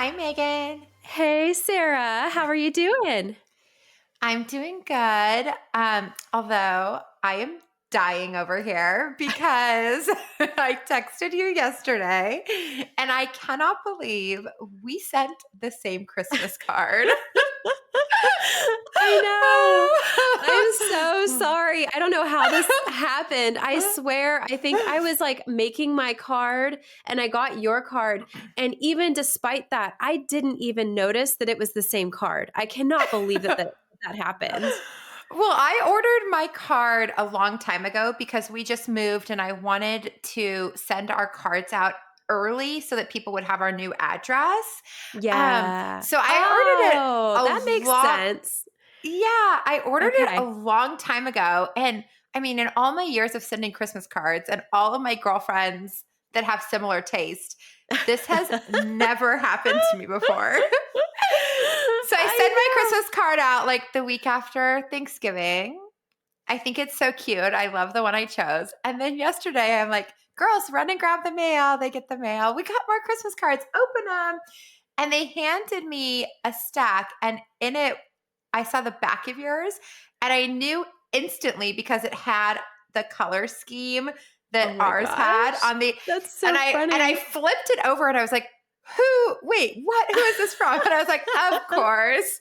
Hi, Megan. Hey, Sarah, how are you doing? I'm doing good. Although I am dying over here because I texted you yesterday and I cannot believe we sent the same Christmas card. I know. I'm so sorry. I don't know how this happened. I swear, I think I was like making my card and I got your card. And even despite that, I didn't even notice that it was the same card. I cannot believe that happened. Well, I ordered my card a long time ago because we just moved and I wanted to send our cards out early so that people would have our new address. Yeah. So I ordered it Oh, a that makes long sense. Yeah, I ordered it a Okay. long time ago. And I mean, in all my years of sending Christmas cards and all of my girlfriends that have similar taste, this has never happened to me before. So I sent my I know. Christmas card out like the week after Thanksgiving. I think it's so cute. I love the one I chose. And then yesterday I'm like, girls, run and grab the mail. They get the mail. We got more Christmas cards. Open them. And they handed me a stack, and in it, I saw the back of yours, and I knew instantly because it had the color scheme that Oh my oz had gosh. on the, That's and so I funny. flipped it over, and I was like, wait, what? Who is this from? And I was like, of course.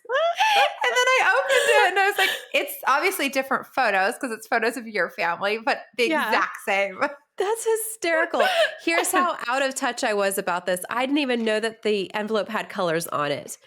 And then I opened it, and I was like, it's obviously different photos because it's photos of your family, but the Yeah. exact same. That's hysterical. Here's how out of touch I was about this. I didn't even know that the envelope had colors on it.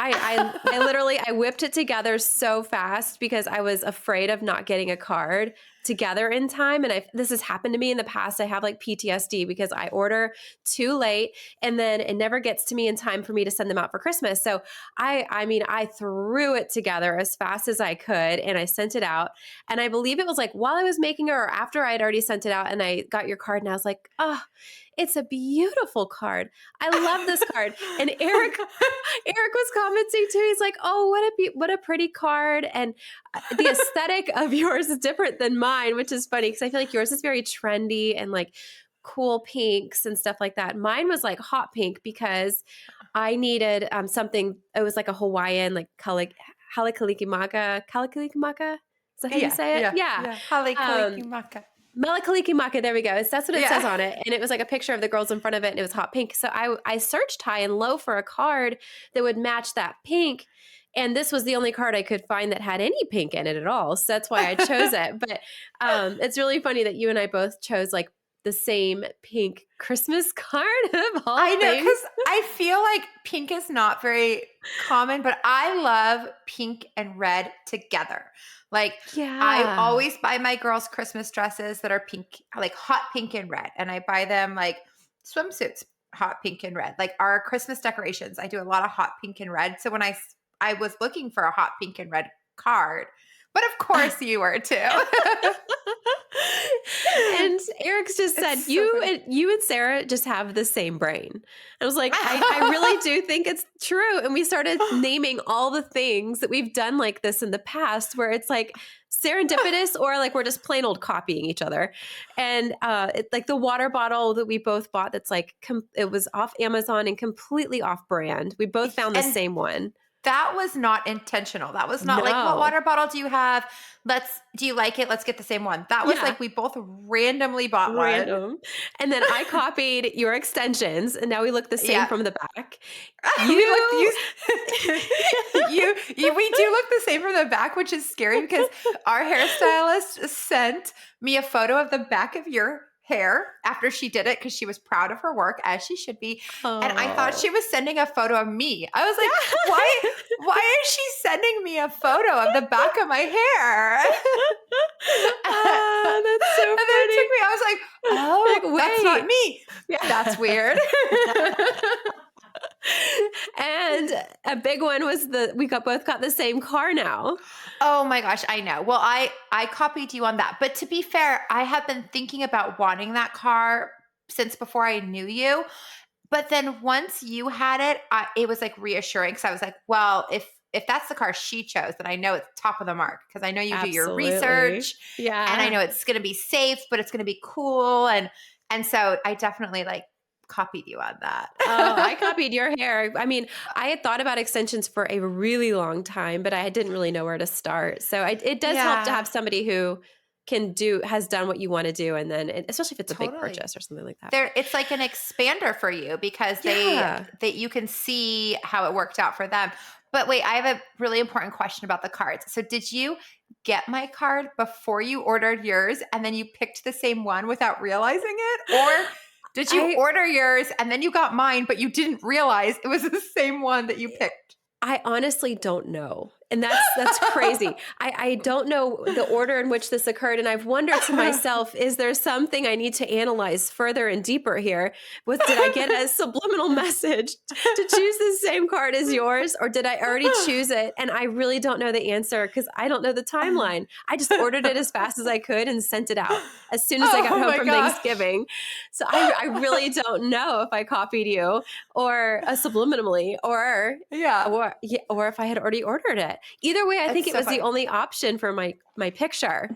I literally I whipped it together so fast because I was afraid of not getting a card together in time. And this has happened to me in the past. I have like PTSD because I order too late and then it never gets to me in time for me to send them out for Christmas. So I mean I threw it together as fast as I could and I sent it out. And I believe it was like while I was making it or after I had already sent it out and I got your card and I was like, oh, it's a beautiful card. I love this card. And Eric was commenting too. He's like, "Oh, what a pretty card!" And the aesthetic of yours is different than mine, which is funny because I feel like yours is very trendy and like cool pinks and stuff like that. Mine was like hot pink because I needed something. It was like a Hawaiian like halikalikimaka. Kalikalikimaka. Is that how you Yeah, say it? yeah, Yeah. yeah. Hale Um, Kalikimaka. Melakaliki Maka, there we go. That's what it says Yeah. on it. And it was like a picture of the girls in front of it and it was hot pink. So I searched high and low for a card that would match that pink. And this was the only card I could find that had any pink in it at all. So that's why I chose it. But it's really funny that you and I both chose like the same pink Christmas card of all I know, things. because I feel like pink is not very common, but I love pink and red together. Like, I Yeah. always buy my girls Christmas dresses that are pink, like hot pink and red. And I buy them like swimsuits, hot pink and red. Like our Christmas decorations, I do a lot of hot pink and red. So when I was looking for a hot pink and red card, but of course you were too. And Eric's just said, It's so you funny. and you and Sarah just have the same brain. I was like, I really do think it's true. And we started naming all the things that we've done like this in the past where it's like serendipitous or like we're just plain old copying each other. And like the water bottle that we both bought that's like it was off Amazon and completely off brand. We both found the And same one. that was not intentional. That was not like, what No. water bottle do you have? Do you like it? Let's get the same one. That was Yeah. like, we both randomly bought one. Random. And then I copied your extensions and now we look the same Yeah. from the back. We look, You we do look the same from the back, which is scary because our hairstylist sent me a photo of the back of your hair after she did it because she was proud of her work, as she should be. And I thought Oh. she was sending a photo of me. I was like, why is she sending me a photo of the back of my hair? Ah, that's so And then it took me, I was like, oh, like, that's not wait. me. Yeah. That's weird. And a big one was we both got the same car now. Oh my gosh, I know. Well, I copied you on that. But to be fair, I have been thinking about wanting that car since before I knew you. But then once you had it, it was like reassuring because I was like, well, if that's the car she chose, then I know it's top of the mark because I know you do your Absolutely. research and I Yeah. know it's going to be safe, but it's going to be cool. And so I definitely like copied you on that. Oh, I copied your hair. I mean, I had thought about extensions for a really long time, but I didn't really know where to start. So it does help to have Yeah, somebody who has done what you want to do. And then, especially if it's a big totally. purchase or something like that. It's like an expander for you because Yeah. you can see how it worked out for them. But wait, I have a really important question about the cards. So did you get my card before you ordered yours and then you picked the same one without realizing it? Or did you I order yours and then you got mine, but you didn't realize it was the same one that you picked? I honestly don't know. And that's crazy. I don't know the order in which this occurred. And I've wondered to myself, is there something I need to analyze further and deeper here? Did I get a subliminal message to choose the same card as yours? Or did I already choose it? And I really don't know the answer because I don't know the timeline. I just ordered it as fast as I could and sent it out as soon as I got Oh home my from gosh. Thanksgiving. So I really don't know if I copied you or subliminally Yeah. or if I had already ordered it. Either way, I think It's it so was the funny. only option for my picture.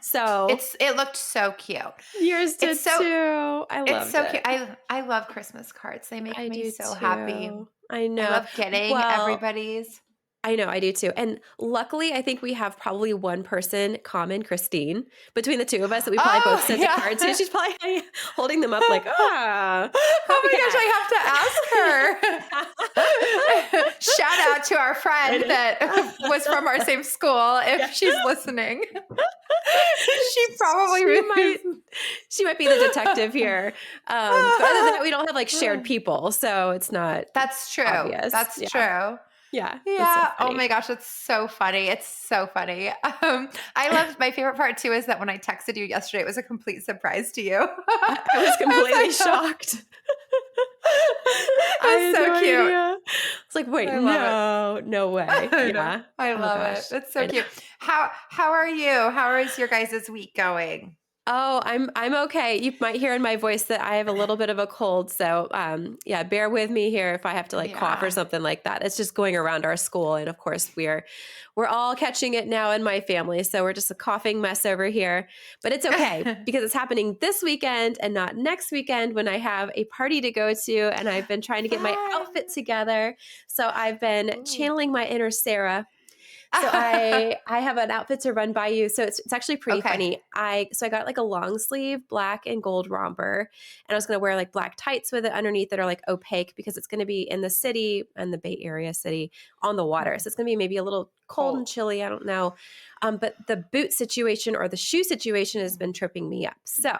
So It looked so cute. yours It's did so too. I it's loved so cute. it. I love Christmas cards. They make I me do so happy. too. I I know. love getting Well, everybody's. I know, I do too. And luckily, I think we have probably one person common, Christine, between the two of us that we probably both Oh, sent the yeah. cards to. She's probably holding them up like, Oh my gosh, copycat. I have to ask her. Shout out to our friend that was from our same school if she's listening. She probably She might be the detective here. But other than that, we don't have like shared people, so it's not That's true. obvious. That's Yeah. true. Yeah. It's so Yeah. Oh funny. my gosh, it's so funny. It's so funny. I loved my favorite part too is that when I texted you yesterday, it was a complete surprise to you. I was completely I was like, shocked. I it's had so no cute. idea. It's like, wait, I love it. no way. I know. Yeah. I Oh love it. gosh. It's so I know. cute. How are you? How is your guys' week going? Oh, I'm okay. You might hear in my voice that I have a little bit of a cold. So yeah, bear with me here if I have to like cough or Yeah. something like that. It's just going around our school. And of course we're all catching it now in my family. So we're just a coughing mess over here. But it's okay because it's happening this weekend and not next weekend when I have a party to go to. And I've been trying to get my outfit Fun. together. So I've been Ooh. channeling my inner Sarah. So I have an outfit to run by you. So it's actually pretty Okay. funny. I got like a long sleeve black and gold romper, and I was going to wear like black tights with it underneath that are like opaque because it's going to be in the city and the Bay Area city on the water. Mhm. So it's going to be maybe a little cold and Cold. chilly. I don't know. But the boot situation or the shoe situation has been tripping me up. So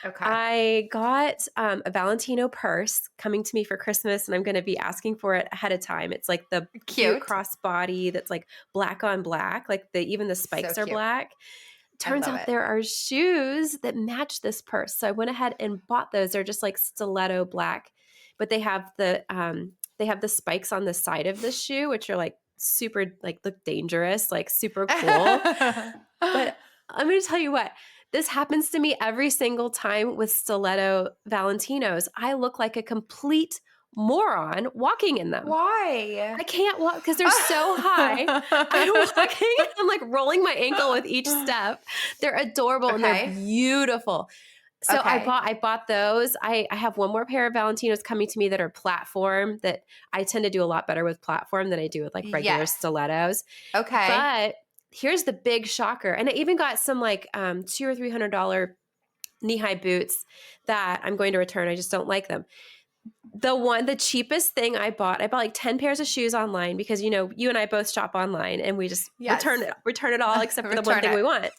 Okay. I got a Valentino purse coming to me for Christmas, and I'm going to be asking for it ahead of time. It's like the cute Cute. crossbody that's like black on black, like even the So spikes are cute. black. I Turns love out it. there are shoes that match this purse, so I went ahead and bought those. They're just like stiletto black, but they have the spikes on the side of the shoe, which are like super like look dangerous, like super cool. But I'm going to tell you what, this happens to me every single time with stiletto Valentinos. I look like a complete moron walking in them. Why? I can't walk because they're so high. I'm walking, I'm like rolling my ankle with each step. They're adorable and they're Okay. beautiful. So Okay. I bought those. I have one more pair of Valentinos coming to me that are platform that I tend to do a lot better with platform than I do with like regular Yes. stilettos. Okay. But here's the big shocker. And I even got some like $200 or $300 knee-high boots that I'm going to return. I just don't like them. The cheapest thing I bought like 10 pairs of shoes online because you know, you and I both shop online and we just Yes. return it all except for the one Return thing it. we want.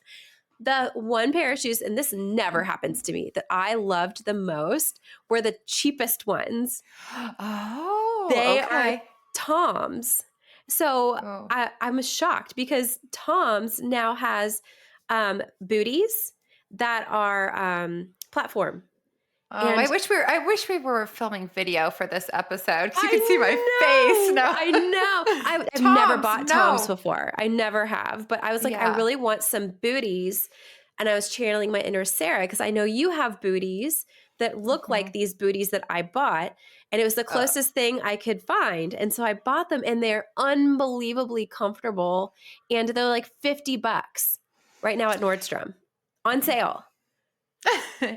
The one pair of shoes, and this never happens to me, that I loved the most were the cheapest ones. Oh, They are okay. Toms. So Oh. I'm shocked because Toms now has booties that are platform. Oh, And I wish we were filming video for this episode because you could see my face. I know, No. I know. I've never Toms, bought Toms no. before. I never have. But I was like, I Yeah. really want some booties. And I was channeling my inner Sarah because I know you have booties that look like Mhm. these booties that I bought. And it was the Uh, closest thing I could find. And so I bought them and they're unbelievably comfortable. And they're like $50 right now at Nordstrom on sale.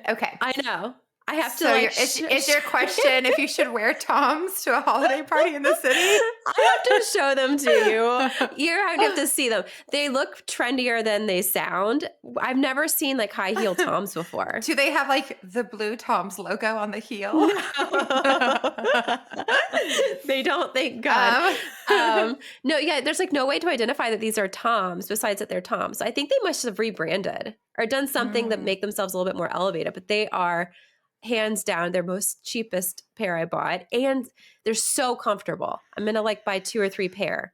okay. I know. I have to So like, is your question if you should wear Toms to a holiday party in the city? I have to show them to you. You're going to have to see them. They look trendier than they sound. I've never seen like high heel Toms before. Do they have like the blue Toms logo on the heel? No. They don't, thank God. No, yeah, there's like no way to identify that these are Toms besides that they're Toms. So I think they must have rebranded or done something that make themselves a little bit more elevated, but they are hands down their most cheapest pair I bought, and they're so comfortable. I'm going to like buy 2 or 3 pair.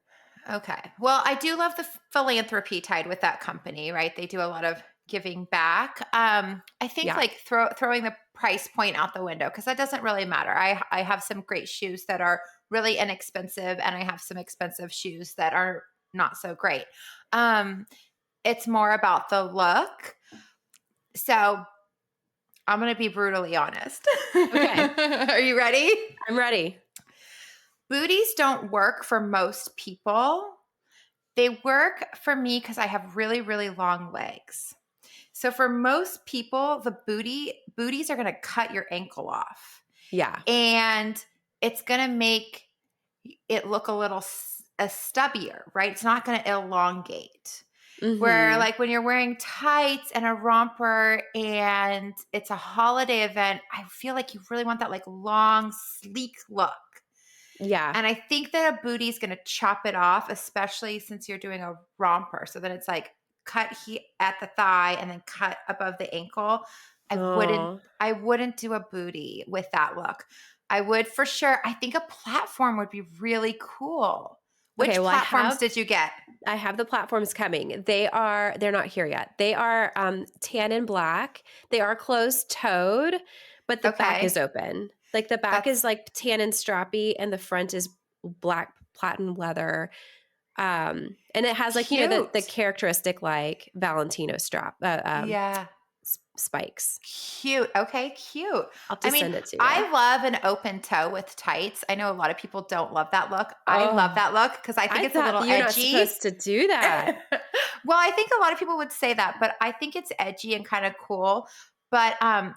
Okay. Well, I do love the philanthropy tied with that company, right? They do a lot of giving back. I think like throwing the price point out the window, because that doesn't really matter. I have some great shoes that are really inexpensive, and I have some expensive shoes that are not so great. It's more about the look. So I'm going to be brutally honest. Okay. Are you ready? I'm ready. Booties don't work for most people. They work for me because I have really, really long legs. So for most people, the booties are going to cut your ankle off. Yeah. And it's going to make it look a little stubbier, right? It's not going to elongate. Where like when you're wearing tights and a romper and it's a holiday event, I feel like you really want that like long, sleek look. Yeah. And I think that a booty is going to chop it off, especially since you're doing a romper. So then it's like cut at the thigh and then cut above the ankle. I wouldn't do a booty with that look. I would for sure. I think a platform would be really cool. Which platforms did you get? I have the platforms coming. They're not here yet. They are tan and black. They are closed toed, but the back is open. Like the back is like tan and strappy, and the front is black platinum leather. And it has like, you know, the characteristic like Valentino strap, spikes. Cute. Okay, cute. I'll just send it to you. I love an open toe with tights. I know a lot of people don't love that look. I love that look because I think it's a little edgy. You're not supposed to do that. Well, I think a lot of people would say that, but I think it's edgy and kind of cool. But I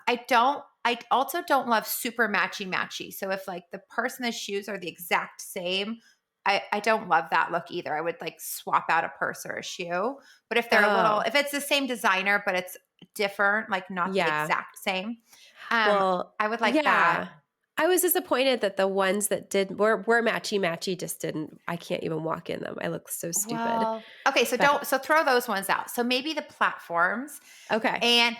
also don't love super matchy. So if like the person's shoes are the exact same, I don't love that look either. I would like swap out a purse or a shoe. But if they're if it's the same designer, but it's different, like not the exact same, I would like that. I was disappointed that the ones that were matchy just didn't. I can't even walk in them. I look so stupid. Well, okay, so throw those ones out. So maybe the platforms. Okay. And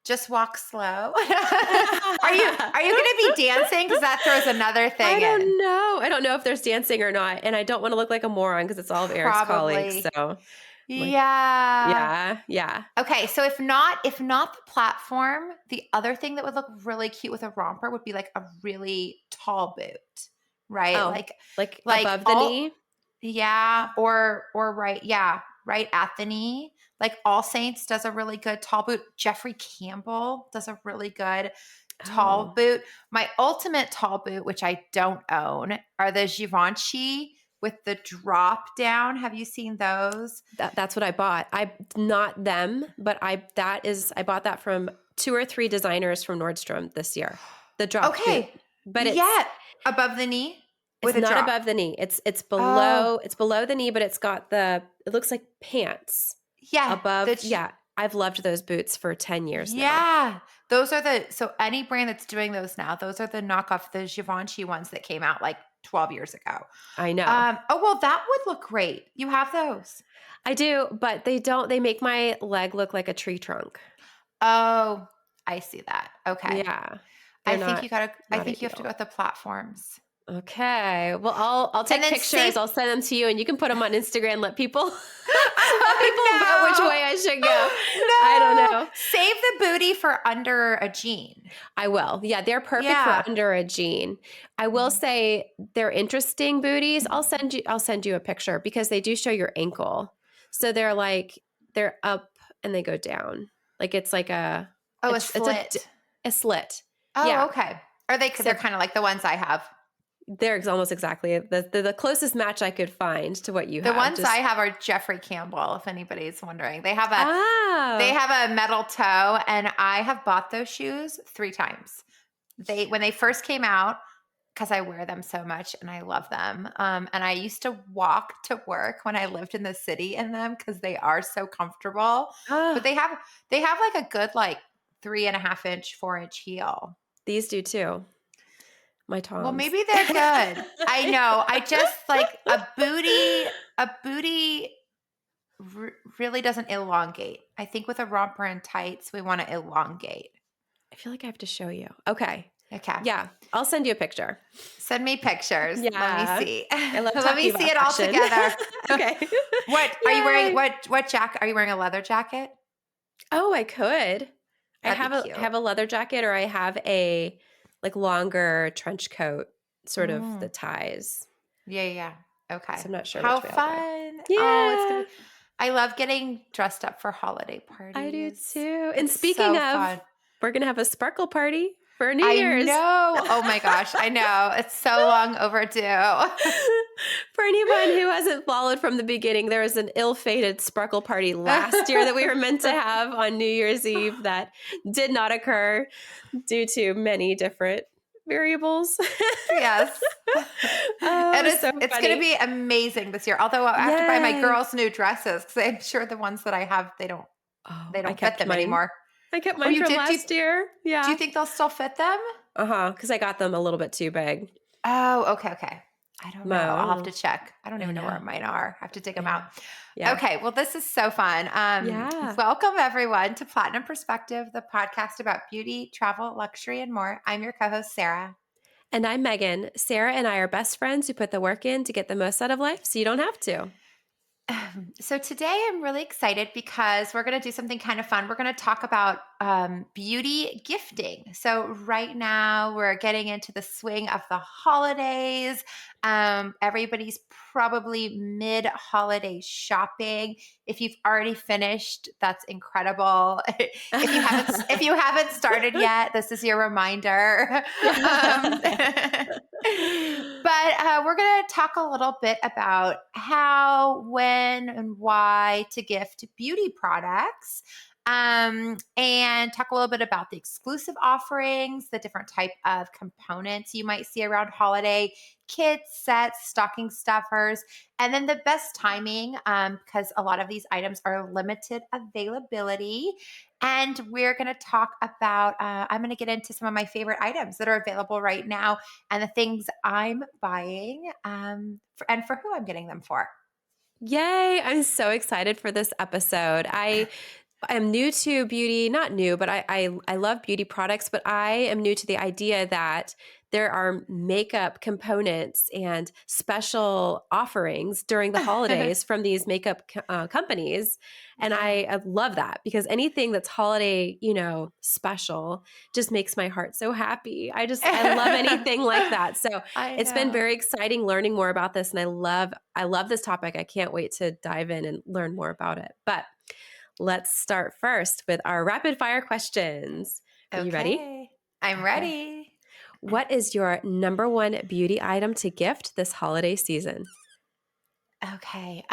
just walk slow. Are you going to be dancing? Because that throws another thing in. I don't know if there's dancing or not, and I don't want to look like a moron because it's all of Eric's colleagues. So yeah. Okay, so if not the platform, the other thing that would look really cute with a romper would be like a really tall boot, right? Oh, like above the knee. Yeah, or right at the knee. Like All Saints does a really good tall boot. Jeffrey Campbell does a really good tall boot. My ultimate tall boot, which I don't own, are the Givenchy with the drop down. Have you seen those? That's what I bought. Not them, but I bought that from 2 or 3 designers from Nordstrom this year. The drop boot. But it's above the knee. It's not above the knee. It's below. It's below the knee, but it's got it looks like pants. Yeah. Above. I've loved those boots for 10 years now. Yeah. Those are so any brand that's doing those now, those are the knockoff, the Givenchy ones that came out like 12 years ago. I know. Well, that would look great. You have those. I do, but they make my leg look like a tree trunk. Oh, I see that. Okay. Yeah. I think you have to go with the platforms. Okay. Well, I'll take pictures. I'll send them to you, and you can put them on Instagram. Let people vote which way I should go. I don't know. Save the booty for under a jean. I will. Yeah, they're perfect for under a jean. I will say they're interesting booties. I'll send you a picture because they do show your ankle. So they're up and they go down. Like it's like a slit. It's a slit. Oh, yeah. Okay. Are they? They're kind of like the ones I have. They're almost exactly the closest match I could find to what you have. The ones I have are Jeffrey Campbell, if anybody's wondering. They have a metal toe, and I have bought those shoes 3 times. when they first came out, because I wear them so much and I love them. And I used to walk to work when I lived in the city in them because they are so comfortable. But Oh, they have like a good like 3.5 inch, 4 inch heel. these do too. My Well, Toms. maybe they're good. I know. I just like a booty really doesn't elongate. I think with a romper and tights, we want to elongate. I feel like I have to show you. Okay. Okay. Yeah, I'll send you a picture. Send me pictures. Let me Yeah. see. I love Let talking me see about it all fashion. together. Okay. What are you wearing? Yay. What jacket? Are you wearing a leather jacket? Oh, I could. I That'd be have a cute. have a leather jacket or I have a like longer trench coat, sort of the Mm. ties. Yeah, yeah. Okay. So I'm not sure How which way I'll go. fun. Oh, it's gonna Yeah, be I love getting dressed up for holiday I do parties. too. And It's speaking so of, fun. we're gonna have a sparkle party for New I Year's. know. Oh my gosh, I know. It's so long overdue. For anyone who hasn't followed from the beginning, there was an ill-fated sparkle party last year that we were meant to have on New Year's Eve that did not occur due to many different variables. Yes. And Oh, so it's gonna funny. be amazing this year. Although I have to buy my Yay. girls new dresses because I'm sure the ones that I have, they don't Oh, they I don't fit kept them mine. anymore. I kept Oh, mine you from did? last year. Do you Yeah. think they'll still fit them? Uh-huh, because I got them a little bit too big. Oh, okay, okay. I don't know. I I'll don't have to know. check. I don't I even know where know. mine are. I have to dig them out. Yeah. Yeah. Okay, well, this is so fun. Yeah. Welcome everyone to Platinum Perspective, the podcast about beauty, travel, luxury, and more. I'm your co-host, Sarah. And I'm Megan. Sarah and I are best friends who put the work in to get the most out of life so you don't have to. So today I'm really excited because we're going to do something kind of fun. We're going to talk about beauty gifting. So right now we're getting into the swing of the holidays. Everybody's probably mid-holiday shopping. If you've already finished, that's incredible. If you haven't started yet, this is your reminder. Um, but we're going to talk a little bit about how, when, and why to gift beauty products. And talk a little bit about the exclusive offerings, the different type of components you might see around holiday kits, sets, stocking stuffers, and then the best timing because a lot of these items are limited availability. And we're going to talk about, I'm going to get into some of my favorite items that are available right now and the things I'm buying and for who I'm getting them for. Yay. I'm so excited for this episode. I'm new to beauty, not new, but I love beauty products, but I am new to the idea that there are makeup components and special offerings during the holidays from these makeup companies. And Yeah. I love that because anything that's holiday, special just makes my heart so happy. I love anything like that. So I it's been very know. exciting learning more about this. And I love this topic. I can't wait to dive in and learn more about it. But let's start first with our rapid fire questions. Are you ready? Okay. I'm Okay. ready. What is your number one beauty item to gift this holiday season? Okay.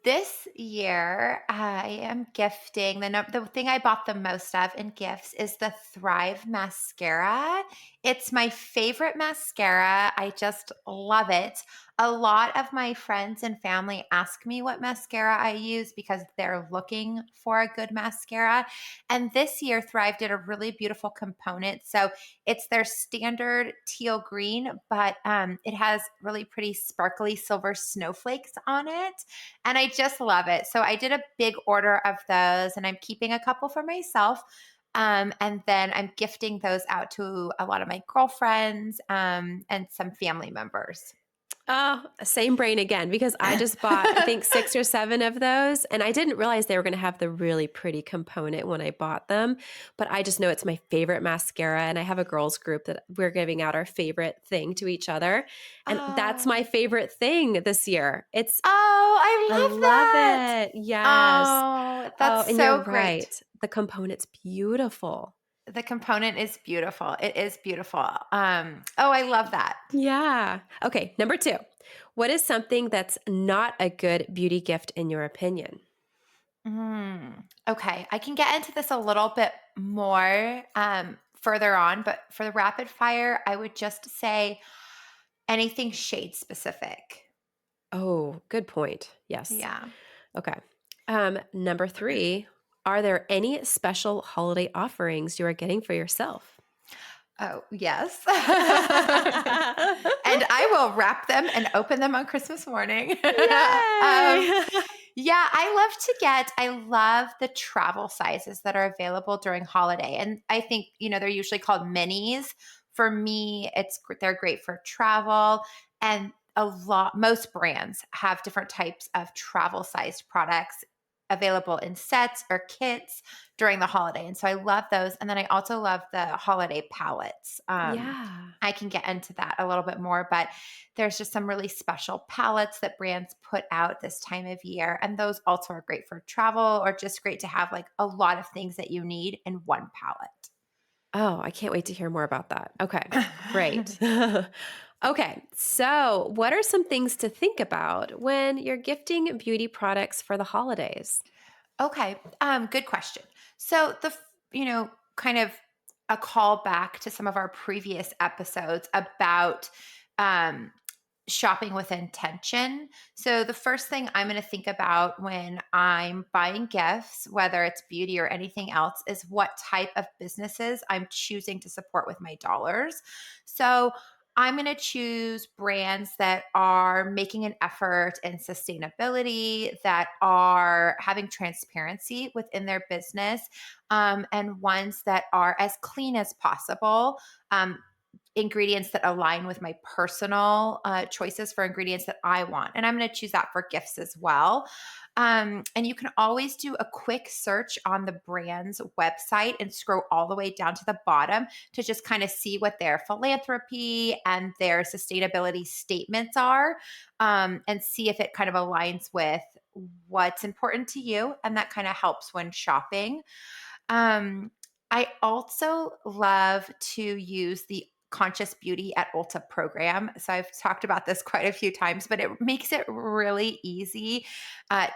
This year I am gifting the thing I bought the most of in gifts is the Thrive mascara. It's my favorite mascara. I just love it. A lot of my friends and family ask me what mascara I use because they're looking for a good mascara. And this year Thrive did a really beautiful component. So it's their standard teal green, but it has really pretty sparkly silver snowflakes on it. And I just love it. So I did a big order of those and I'm keeping a couple for myself. And then I'm gifting those out to a lot of my girlfriends and some family members. Oh, same brain again, because I just bought, I think, 6 or 7 of those, and I didn't realize they were going to have the really pretty component when I bought them. But I just know it's my favorite mascara, and I have a girls group that we're giving out our favorite thing to each other, and that's my Oh, favorite thing this year. I I love love that. it. Yes. Oh, Oh, that's and you're so great. right. The component's beautiful. The component is beautiful. It is beautiful. Oh, I love that. Yeah. Okay, number 2. What is something that's not a good beauty gift in your opinion? Okay, I can get into this a little bit more. further on, but for the rapid fire, I would just say anything shade specific. Oh, good point. Yes. Yeah. Okay. Number 3, are there any special holiday offerings you are getting for yourself? Oh, yes. And I will wrap them and open them on Christmas morning. um, Yay! yeah, I love the travel sizes that are available during holiday. And I think, they're usually called minis. For me, they're great for travel, and most brands have different types of travel sized products available in sets or kits during the holiday. And so I love those. And then I also love the holiday palettes. Yeah. I can get into that a little bit more, but there's just some really special palettes that brands put out this time of year. And those also are great for travel, or just great to have like a lot of things that you need in one Oh, I can't wait to hear more about that. Okay, great. palette. Okay, so what are some things to think about when you're gifting beauty products for the holidays? Okay, good question. So kind of a call back to some of our previous episodes about um, shopping with intention. So the first thing I'm going to think about when I'm buying gifts, whether it's beauty or anything else, is what type of businesses I'm choosing to support with my dollars. So I'm going to choose brands that are making an effort in sustainability, that are having transparency within their business, and ones that are as clean as possible. Ingredients that align with my personal choices for ingredients that I want. And I'm going to choose that for gifts as well. And you can always do a quick search on the brand's website and scroll all the way down to the bottom to just kind of see what their philanthropy and their sustainability statements are, and see if it kind of aligns with what's important to you. And that kind of helps when shopping. I also love to use the Conscious Beauty at Ulta program. So I've talked about this quite a few times, but it makes it really easy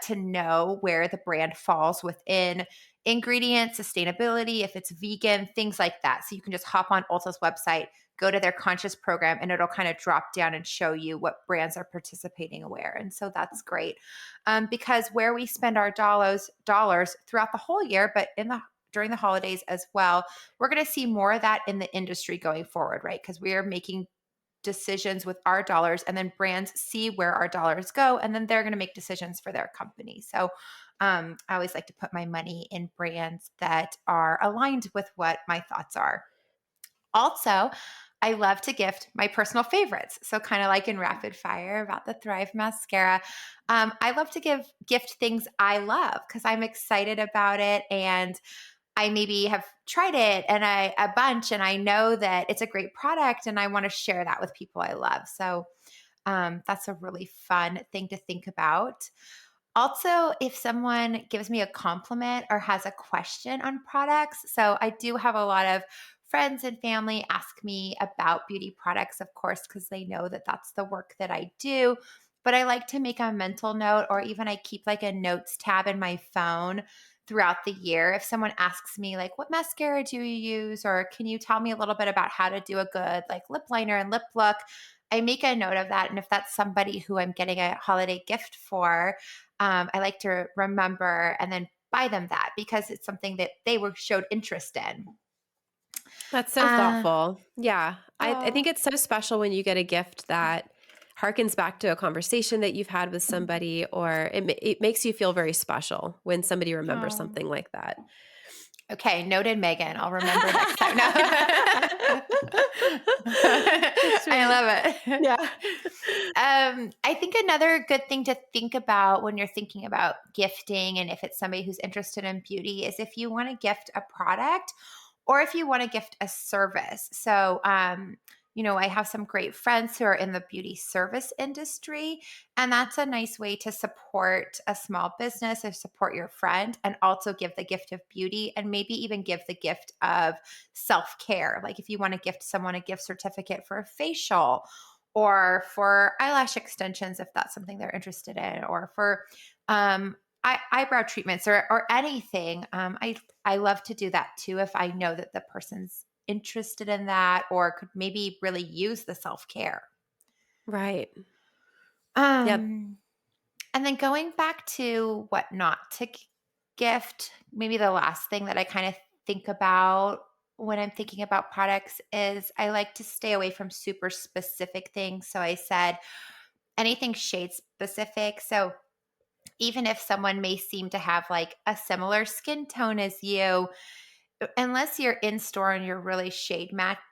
to know where the brand falls within ingredients, sustainability, if it's vegan, things like that. So you can just hop on Ulta's website, go to their Conscious program, and it'll kind of drop down and show you what brands are participating where. And so that's great, because where we spend our dollars throughout the whole year, but during the holidays as well, we're going to see more of that in the industry going forward, right? Because we are making decisions with our dollars, and then brands see where our dollars go, and then they're going to make decisions for their company. So I always like to put my money in brands that are aligned with what my thoughts are. Also, I love to gift my personal favorites. So, kind of like in rapid fire about the Thrive mascara, I love to gift things I love because I'm excited about it, and I maybe have tried it and a bunch, and I know that it's a great product, and I want to share that with people I love. So that's a really fun thing to think about. Also, if someone gives me a compliment or has a question on products, so I do have a lot of friends and family ask me about beauty products, of course, because they know that that's the work that I do. But I like to make a mental note, or even I keep like a notes tab in my phone throughout the year. If someone asks me, like, what mascara do you use? Or can you tell me a little bit about how to do a good like lip liner and lip look? I make a note of that. And if that's somebody who I'm getting a holiday gift for, I like to remember and then buy them that because it's something that they were showed interest in. That's so Uh, thoughtful. Yeah. I think oh, it's so special when you get a gift that harkens back to a conversation that you've had with somebody, or it makes you feel very special when somebody remembers oh. something like that. Okay, noted, Megan. I'll remember next time. No. That's I sweet. love it. Yeah. I think another good thing to think about when you're thinking about gifting, and if it's somebody who's interested in beauty, is if you want to gift a product or if you want to gift a service. So, I have some great friends who are in the beauty service industry, and that's a nice way to support a small business or support your friend and also give the gift of beauty, and maybe even give the gift of self care. Like if you want to gift someone a gift certificate for a facial, or for eyelash extensions, if that's something they're interested in, or for um, eyebrow treatments, or anything. I love to do that too if I know that the person's interested in that or could maybe really use the self-care. Right. Yep. Um, and then going back to what not to gift, maybe the last thing that I kind of think about when I'm thinking about products is I like to stay away from super specific things. So I said anything shade specific. So even if someone may seem to have like a similar skin tone as you, unless you're in store and you're really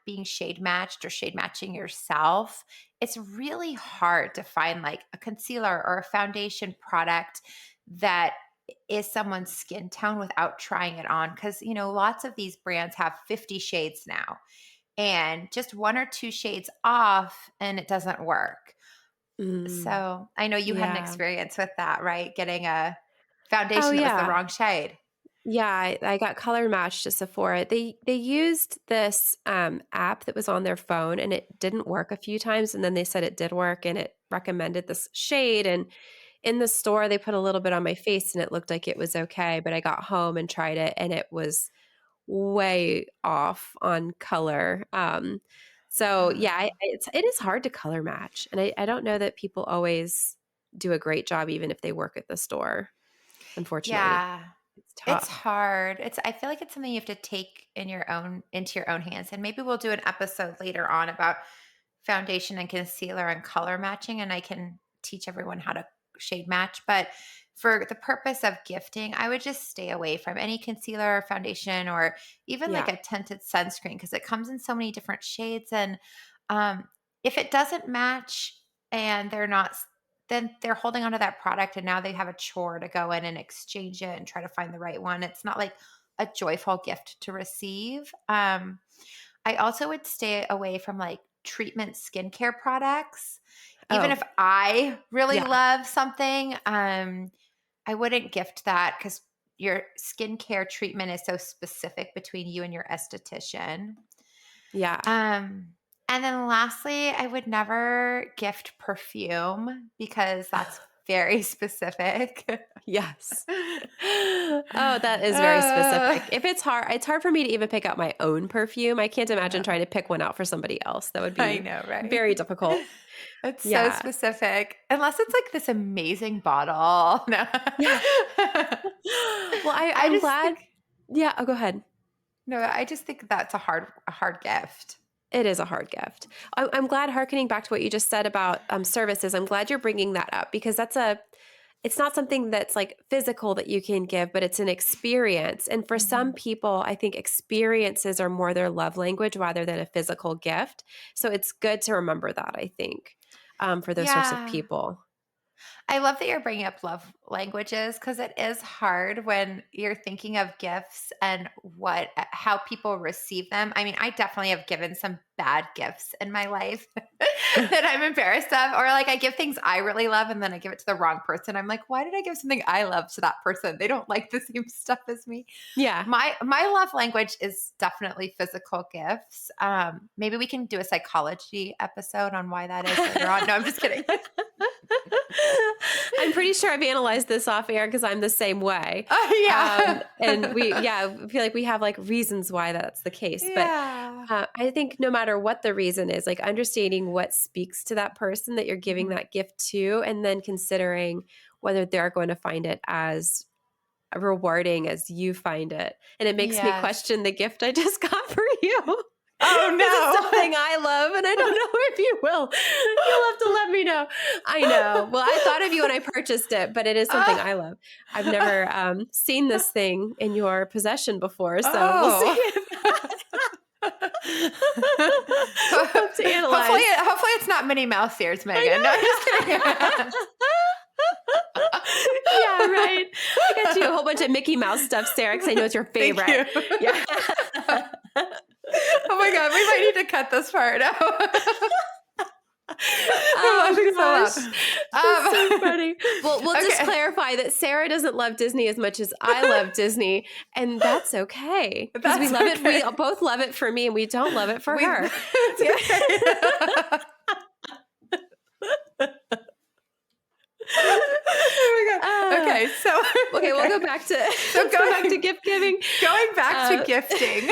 being shade matched or shade matching yourself, it's really hard to find like a concealer or a foundation product that is someone's skin tone without trying it on. Because, lots of these brands have 50 shades now, and just one or two shades off and it doesn't work. Mm, So I know you had an yeah. experience with that, right? Getting a Oh, foundation that was the yeah. wrong shade. Yeah, I got color matched to Sephora. They used this app that was on their phone, and it didn't work a few times, and then they said it did work, and it recommended this shade. And in the store, they put a little bit on my face, and it looked like it was okay. But I got home and tried it, and it was way off on color. So yeah, it is hard to color match, and I don't know that people always do a great job, even if they work at the store. Unfortunately, Yeah. it's It's tough. hard. I feel like it's something you have to take into your own hands. And maybe we'll do an episode later on about foundation and concealer and color matching, and I can teach everyone how to shade match. But for the purpose of gifting, I would just stay away from any concealer or foundation or even like Yeah. a tinted sunscreen because it comes in so many different shades. And um, if it doesn't match and they're not, then they're holding onto that product and now they have a chore to go in and exchange it and try to find the right one. It's not like a joyful gift to receive. I also would stay away from like treatment skincare products. Even Oh, if I really yeah. love something, I wouldn't gift that because your skincare treatment is so specific between you and your esthetician. Yeah. Um, and then lastly, I would never gift perfume because that's very specific. Yes. Oh, that is very Uh, specific. If it's hard for me to even pick out my own perfume. I can't imagine no, trying to pick one out for somebody else. That would I be know, right? very difficult. It's so Yeah. specific. Unless it's like this amazing bottle. No. Yeah. Well, I I'm just glad. think Yeah. Oh, go ahead. no, I just think that's a hard gift. It is a hard gift. I'm glad, harkening back to what you just said about services, I'm glad you're bringing that up because it's not something that's like physical that you can give, but it's an experience. And for some Mhm. people, I think experiences are more their love language rather than a physical gift. So it's good to remember that, I think, for those sorts of Yeah. people. I love that you're bringing up love languages because it is hard when you're thinking of gifts and how people receive them. I mean, I definitely have given some bad gifts in my life that I'm embarrassed of, or like I give things I really love and then I give it to the wrong person. I'm like, why did I give something I love to that person? They don't like the same stuff as me. Yeah. My love language is definitely physical gifts. Maybe we can do a psychology episode on why that is later on. No, I'm just kidding. I'm pretty sure I've analyzed this off air because I'm the same way. Oh yeah. And I feel like we have like reasons why that's the case. But Yeah. I think no matter what the reason is, like understanding what speaks to that person that you're giving Mhm. that gift to, and then considering whether they're going to find it as rewarding as you find it. And it makes me Yes. question the gift I just got for you. Oh Because it's something no. I love, and I don't know if you will. You'll have to let me know. I know. Well, I thought of you when I purchased it, but it is something Oh. I love. I've never seen this thing in your possession before, so we'll see. Oh. We'll have to hopefully, analyze. hopefully it's not Minnie Mouse ears, Megan. No, I'm just I kidding. know. Yeah, right. I got you a whole bunch of Mickey Mouse stuff, Sarah, because I know it's your Thank favorite. you. Yeah. Oh my god, we might need to cut this part out. I'm Oh laughing so gosh, that's so loud. funny. Well, we'll just Okay, clarify that Sarah doesn't love Disney as much as I love Disney, and that's okay because we that's love it. We okay. both love it for me, and we don't love it for We her. it's Yeah. okay. Oh my god. Uh, Okay, so okay, we'll okay. go back to So let's go back to going gift giving. going back to Uh, gifting.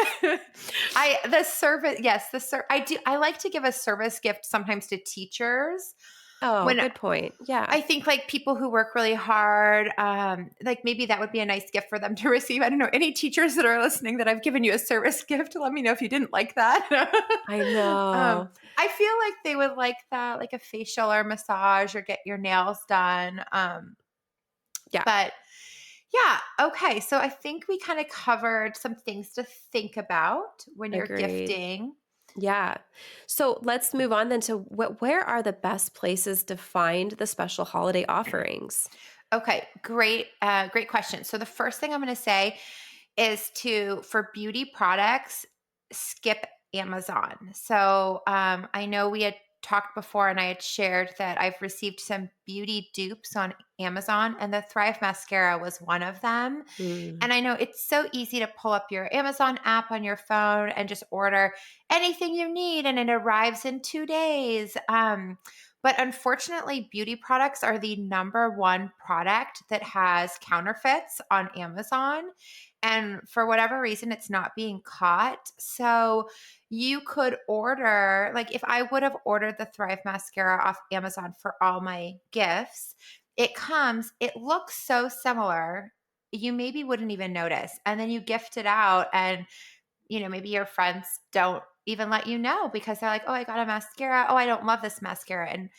The service, yes, I do. I like to give a service gift sometimes to teachers Oh, when good point. Yeah, I think like people who work really hard, like maybe that would be a nice gift for them to receive. I don't know. Any teachers that are listening that I've given you a service gift, let me know if you didn't like that. I um, know. I feel like they would like that, like a facial or massage or get your nails done. Yeah, But yeah, okay. So I think we kind of covered some things to think about when you're agreed. gifting. Yeah. So let's move on then to where are the best places to find the special holiday offerings? Okay, great question. So the first thing I'm going to say is for beauty products, skip Amazon. So I know we had talked before and I had shared that I've received some beauty dupes on Amazon, and the Thrive mascara was one of them. Mm. And I know it's so easy to pull up your Amazon app on your phone and just order anything you need, and it arrives in 2 days. But unfortunately, beauty products are the number one product that has counterfeits on Amazon. And for whatever reason, it's not being caught. So you could order, like if I would have ordered the Thrive mascara off Amazon for all my gifts, it looks so similar. You maybe wouldn't even notice. And then you gift it out, and maybe your friends don't even let you know because they're like, "Oh, I got a mascara. Oh, I don't love this mascara." And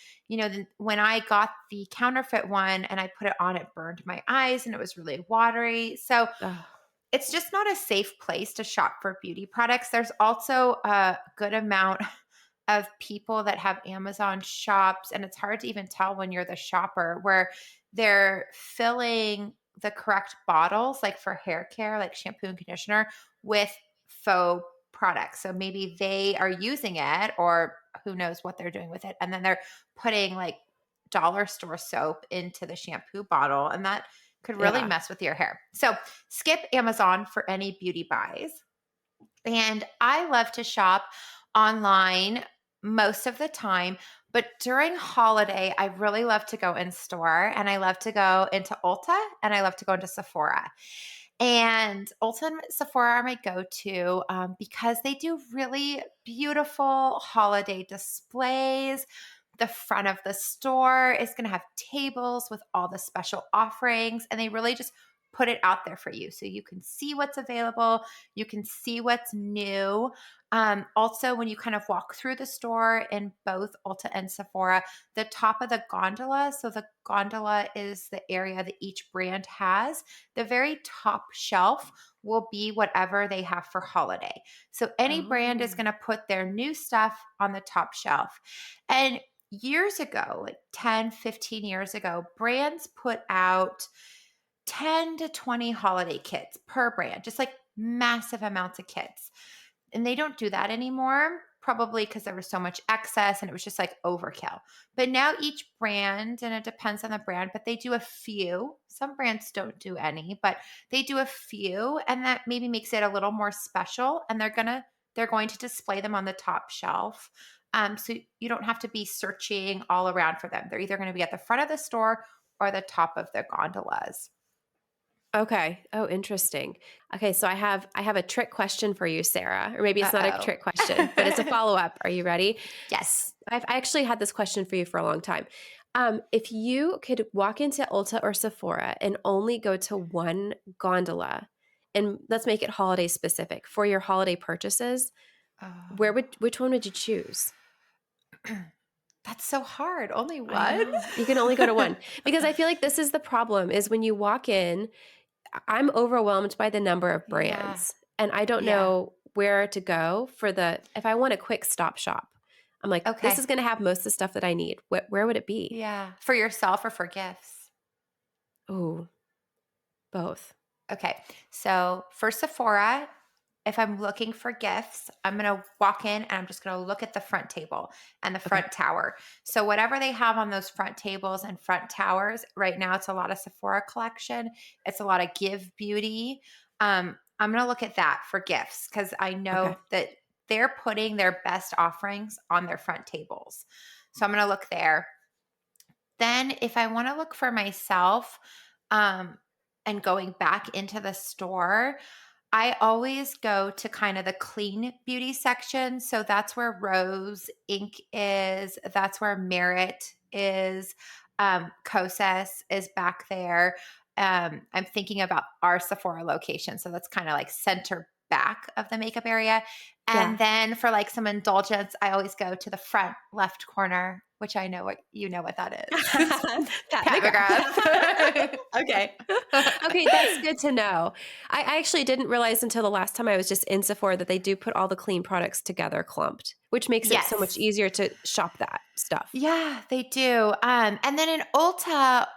when I got the counterfeit one and I put it on, it burned my eyes and it was really watery. So Oh, it's just not a safe place to shop for beauty products. There's also a good amount of people that have Amazon shops, and it's hard to even tell when you're the shopper, where they're filling the correct bottles, like for hair care, like shampoo and conditioner, with faux products. So maybe they are using it, or who knows what they're doing with it. And then they're putting like dollar store soap into the shampoo bottle, and that could really yeah. mess with your hair. So skip Amazon for any beauty buys. And I love to shop online most of the time, but during holiday, I really love to go in store, and I love to go into Ulta, and I love to go into Sephora. And Ulta and Sephora are my go to because they do really beautiful holiday displays. The front of the store is going to have tables with all the special offerings, and they really just put it out there for you so you can see what's available, you can see what's new. Also, when you kind of walk through the store in both Ulta and Sephora, the top of the gondola, so the gondola is the area that each brand has, the very top shelf will be whatever they have for holiday. So any brand is Oh. going to put their new stuff on the top shelf. And years ago, like 10, 15 years ago, brands put out 10 to 20 holiday kits per brand, just like massive amounts of kits. And they don't do that anymore, probably because there was so much excess and it was just like overkill. But now each brand, and it depends on the brand, but they do a few. Some brands don't do any, but they do a few, and that maybe makes it a little more special. And they're going to display them on the top shelf. So you don't have to be searching all around for them. They're either going to be at the front of the store or the top of the gondolas. Okay. Oh, interesting. Okay, so I have a trick question for you, Sarah. Or maybe it's not a Uh-oh. trick question, but it's a follow-up. Are you ready? Yes. I actually had this question for you for a long time. If you could walk into Ulta or Sephora and only go to one gondola, and let's make it holiday specific for your holiday purchases, Oh. which one would you choose? That's so hard. Only I one? know. You can only go to one because I feel like this is the problem is when you walk in, I'm overwhelmed by the number of Yeah. brands and I don't Yeah. know where to go if I want a quick stop shop. I'm like, this Okay. is going to have most of the stuff that I need. Where would it be? Yeah. For yourself or for gifts? Oh, both. Okay. So for Sephora, if I'm looking for gifts, I'm going to walk in and I'm just going to look at the front table and the Okay. front tower. So whatever they have on those front tables and front towers, right now it's a lot of Sephora collection. It's a lot of Give Beauty. I'm going to look at that for gifts because I Okay. know that they're putting their best offerings on their front tables. So I'm going to look there. Then, if I want to look for myself, um, and going back into the store, I always go to kind of the clean beauty section. So that's where Rose Ink is. That's where Merit is. Kosas is back there. I'm thinking about our Sephora location. So that's kind of like center back of the makeup area. And Yeah. then for like some indulgence, I always go to the front left corner, which I know what that is. It's Pat Pat McGrath. McGrath. Okay. Okay, that's good to know. I actually didn't realize until the last time I was just in Sephora that they do put all the clean products together clumped, which makes it so much Yes. easier to shop that stuff. Yeah, they do. And then in Ulta,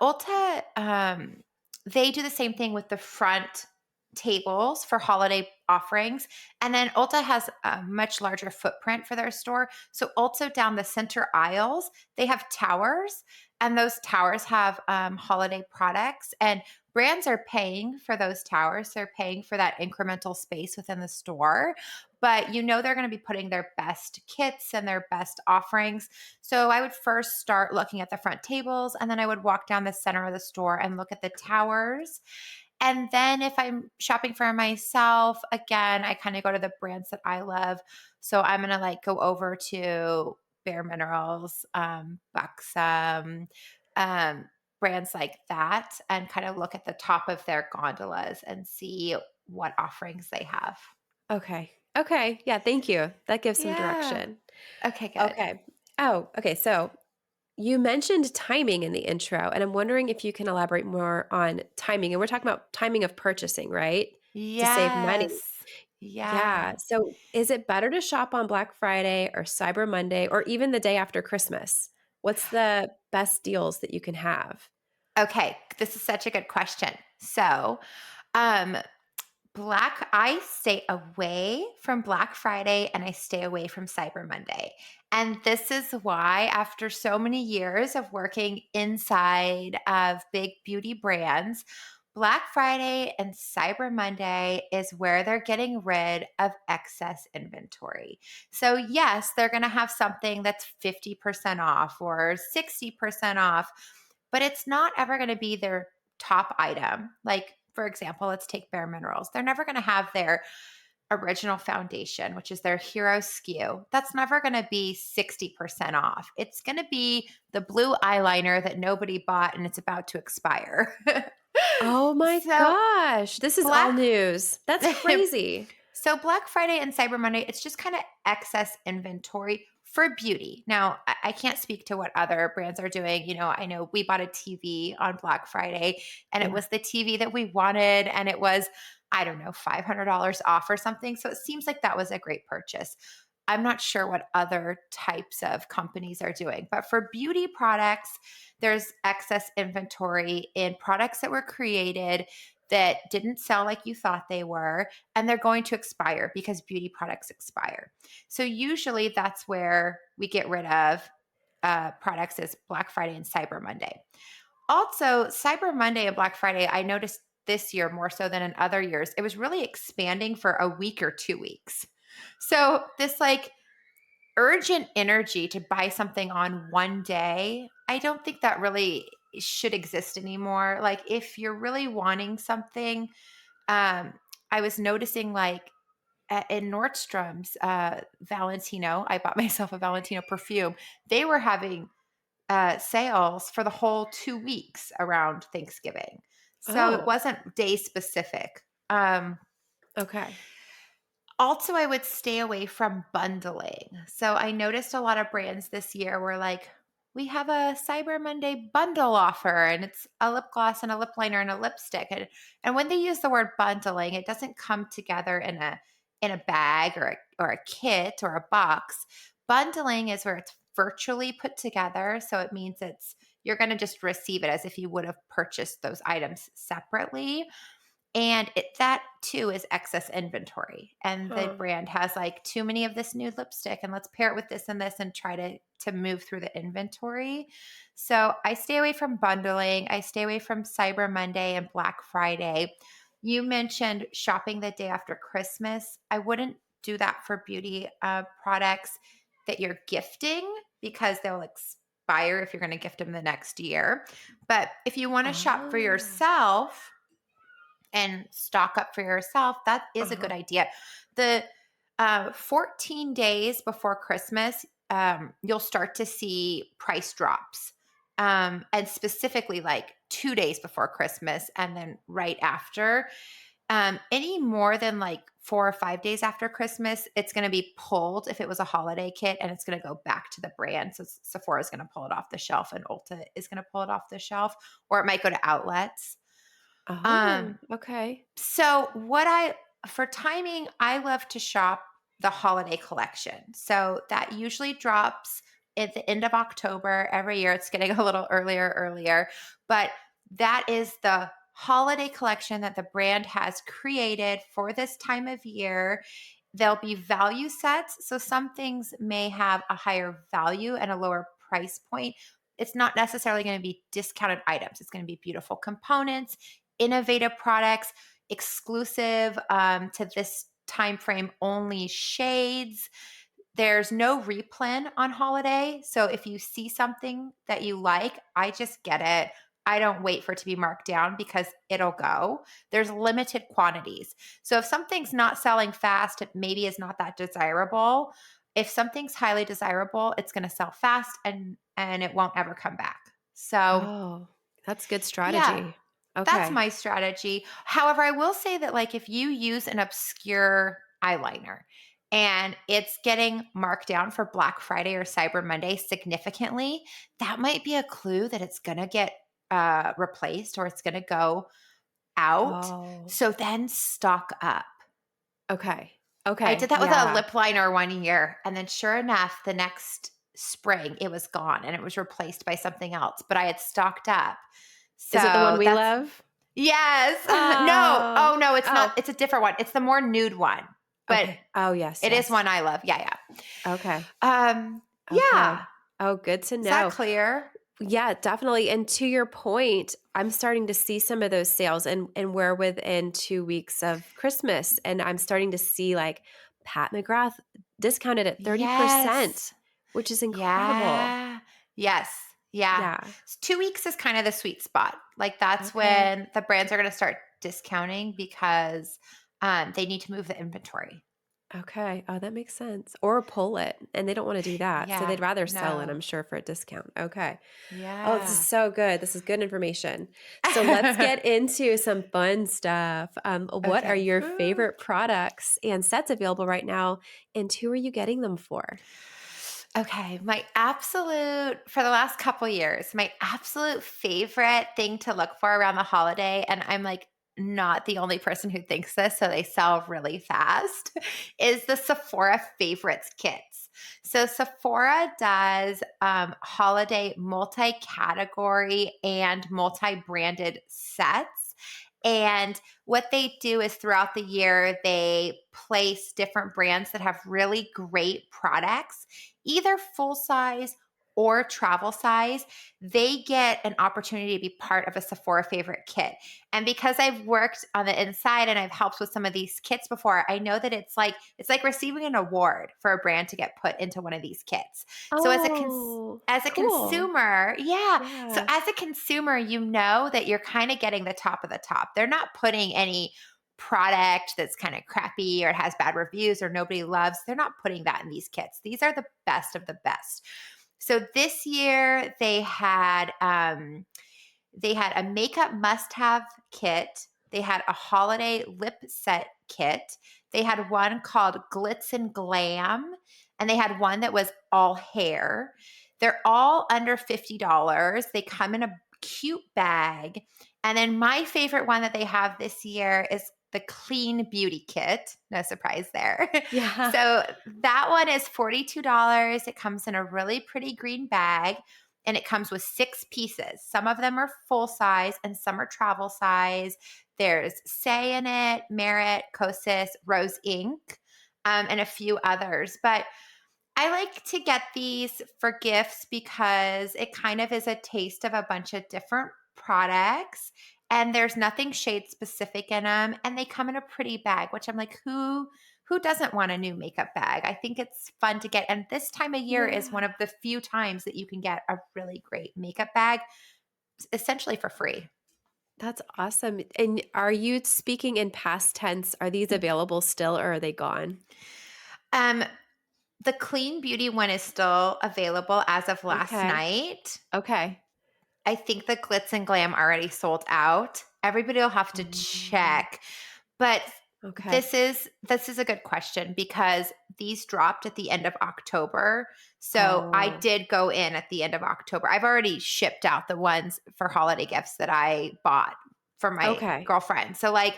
they do the same thing with the front tables for holiday offerings. And then Ulta has a much larger footprint for their store. So also down the center aisles, they have towers, and those towers have holiday products. And brands are paying for those towers. They're paying for that incremental space within the store. But they're going to be putting their best kits and their best offerings. So I would first start looking at the front tables, and then I would walk down the center of the store and look at the towers. And then if I'm shopping for myself, again, I kind of go to the brands that I love. So I'm going to like go over to Bare Minerals, Buxom, brands like that, and kind of look at the top of their gondolas and see what offerings they have. Okay. Okay. Yeah, thank you. That gives some Yeah. direction. Okay, good. Okay. Oh, okay. So you mentioned timing in the intro, and I'm wondering if you can elaborate more on timing. And we're talking about timing of purchasing, right? To save money. Yes. Yeah. Yeah. So is it better to shop on Black Friday or Cyber Monday or even the day after Christmas? What's the best deals that you can have? Okay, this is such a good question. So, um, I stay away from Black Friday and I stay away from Cyber Monday. And this is why, after so many years of working inside of big beauty brands, Black Friday and Cyber Monday is where they're getting rid of excess inventory. So, yes, they're going to have something that's 50% off or 60% off, but it's not ever going to be their top item. Like, for example, let's take Bare Minerals. They're never going to have their original foundation, which is their hero SKU. That's never going to be 60% off. It's going to be the blue eyeliner that nobody bought and it's about to expire. Oh my so, gosh. This is all Black news. That's crazy. So Black Friday and Cyber Monday, it's just kind of excess inventory for beauty. Now, I can't speak to what other brands are doing. I know we bought a TV on Black Friday, and it Yeah. was the TV that we wanted, and it was, I don't know, $500 off or something. So it seems like that was a great purchase. I'm not sure what other types of companies are doing, but for beauty products, there's excess inventory in products that were created that didn't sell like you thought they were, and they're going to expire because beauty products expire. So usually that's where we get rid of products is Black Friday and Cyber Monday. Also, Cyber Monday and Black Friday, I noticed this year more so than in other years, it was really expanding for a week or 2 weeks. So this like urgent energy to buy something on one day, I don't think that really should exist anymore. Like if you're really wanting something, I was noticing like in Nordstrom's Valentino, I bought myself a Valentino perfume. They were having sales for the whole 2 weeks around Thanksgiving. So it Oh, wasn't day specific. Um, okay. Also, I would stay away from bundling. So I noticed a lot of brands this year were like, we have a Cyber Monday bundle offer, and it's a lip gloss and a lip liner and a lipstick. And when they use the word bundling, it doesn't come together in a bag or a kit or a box. Bundling is where it's virtually put together. So it means you're going to just receive it as if you would have purchased those items separately. And that too is excess inventory. And the Huh. brand has like too many of this new lipstick, and let's pair it with this and this and try to move through the inventory. So I stay away from bundling. I stay away from Cyber Monday and Black Friday. You mentioned shopping the day after Christmas. I wouldn't do that for beauty products that you're gifting because they'll expire if you're going to gift them the next year. But if you want to shop for Oh. yourself, and stock up for yourself, that is a good Uh-huh. idea. The 14 days before Christmas, you'll start to see price drops. And specifically like 2 days before Christmas and then right after. Any more than like 4 or 5 days after Christmas, it's going to be pulled if it was a holiday kit and it's going to go back to the brand. So Sephora is going to pull it off the shelf and Ulta is going to pull it off the shelf, or it might go to outlets. Oh, Um, okay. so for timing, I love to shop the holiday collection. So that usually drops at the end of October every year. It's getting a little earlier, but that is the holiday collection that the brand has created for this time of year. There'll be value sets. So some things may have a higher value and a lower price point. It's not necessarily going to be discounted items. It's going to be beautiful components, innovative products, exclusive to this time frame only shades. There's no replen on holiday. So if you see something that you like, I just get it. I don't wait for it to be marked down because it'll go. There's limited quantities. So if something's not selling fast, it maybe is not that desirable. If something's highly desirable, it's going to sell fast and it won't ever come back. So, Oh, that's good yeah, strategy. that's Okay. my strategy. However, I will say that like if you use an obscure eyeliner and it's getting marked down for Black Friday or Cyber Monday significantly, that might be a clue that it's going to get replaced or it's going to go out. Oh, So then stock up. okay. I Okay. did that with a Yeah. lip liner one year. And then sure enough, the next spring it was gone and it was replaced by something else, but I had stocked up. Is it the one So we that's love? yes. No. Oh. Oh, no, it's not. Oh, It's a different one. It's the more nude one, but okay. Oh, yes, it is yes. one I love. Yeah, Okay. yeah. Yeah. Okay. Oh, good to Is that know. clear? Yeah, definitely. And to your point, I'm starting to see some of those sales and we're within 2 weeks of Christmas. And I'm starting to see like Pat McGrath discounted at 30%, Yes. which is incredible. Yeah. Yes. Yeah. Yeah. 2 weeks is kind of the sweet spot. Like that's Okay. when the brands are going to start discounting because they need to move the inventory. Okay. Oh, that makes sense. Or pull it. And they don't want to do that. So Yeah. they'd rather sell it, No. I'm sure, for a discount. Okay. Oh, this is Yeah. so good. This is good information. So let's get into some fun stuff. What are Okay. your Ooh. favorite products and sets available right now? And who are you getting them for? Okay, for the last couple years, my absolute favorite thing to look for around the holiday, and I'm like not the only person who thinks this, so they sell really fast, is the Sephora favorites kits. So Sephora does holiday multi-category and multi-branded sets. And what they do is throughout the year, they place different brands that have really great products, either full size or travel size. They get an opportunity to be part of a Sephora favorite kit. And because I've worked on the inside and I've helped with some of these kits before, I know that it's like receiving an award for a brand to get put into one of these kits. So Oh, as a cool. consumer, yeah. So Yeah. as a consumer, you know that you're kind of getting the top of the top. They're not putting any product that's kind of crappy or it has bad reviews or nobody loves. They're not putting that in these kits. These are the best of the best. So this year they had a makeup must-have kit. They had a holiday lip set kit. They had one called Glitz and Glam, and they had one that was all hair. They're all under $50. They come in a cute bag. And then my favorite one that they have this year is the Clean Beauty Kit. No surprise there. Yeah. So that one is $42. It comes in a really pretty green bag and it comes with 6 pieces. Some of them are full size and some are travel size. There's Say in it, Merit, Kosas, Rose Ink, and a few others. But I like to get these for gifts because it kind of is a taste of a bunch of different products and there's nothing shade specific in them and they come in a pretty bag, which I'm like who doesn't want a new makeup bag? I think it's fun to get, and this time of year is one Yeah. of the few times that you can get a really great makeup bag essentially for free. That's awesome. And are you speaking in past tense? Are these available still or are they gone? Um, the Clean Beauty one is still available as of last Okay. night. Okay. I think the Glitz and Glam already sold out. Everybody will have to Oh, check. But okay. this is a good question because these dropped at the end of October. So I Oh, did go in at the end of October. I've already shipped out the ones for holiday gifts that I bought for my okay. girlfriend. So like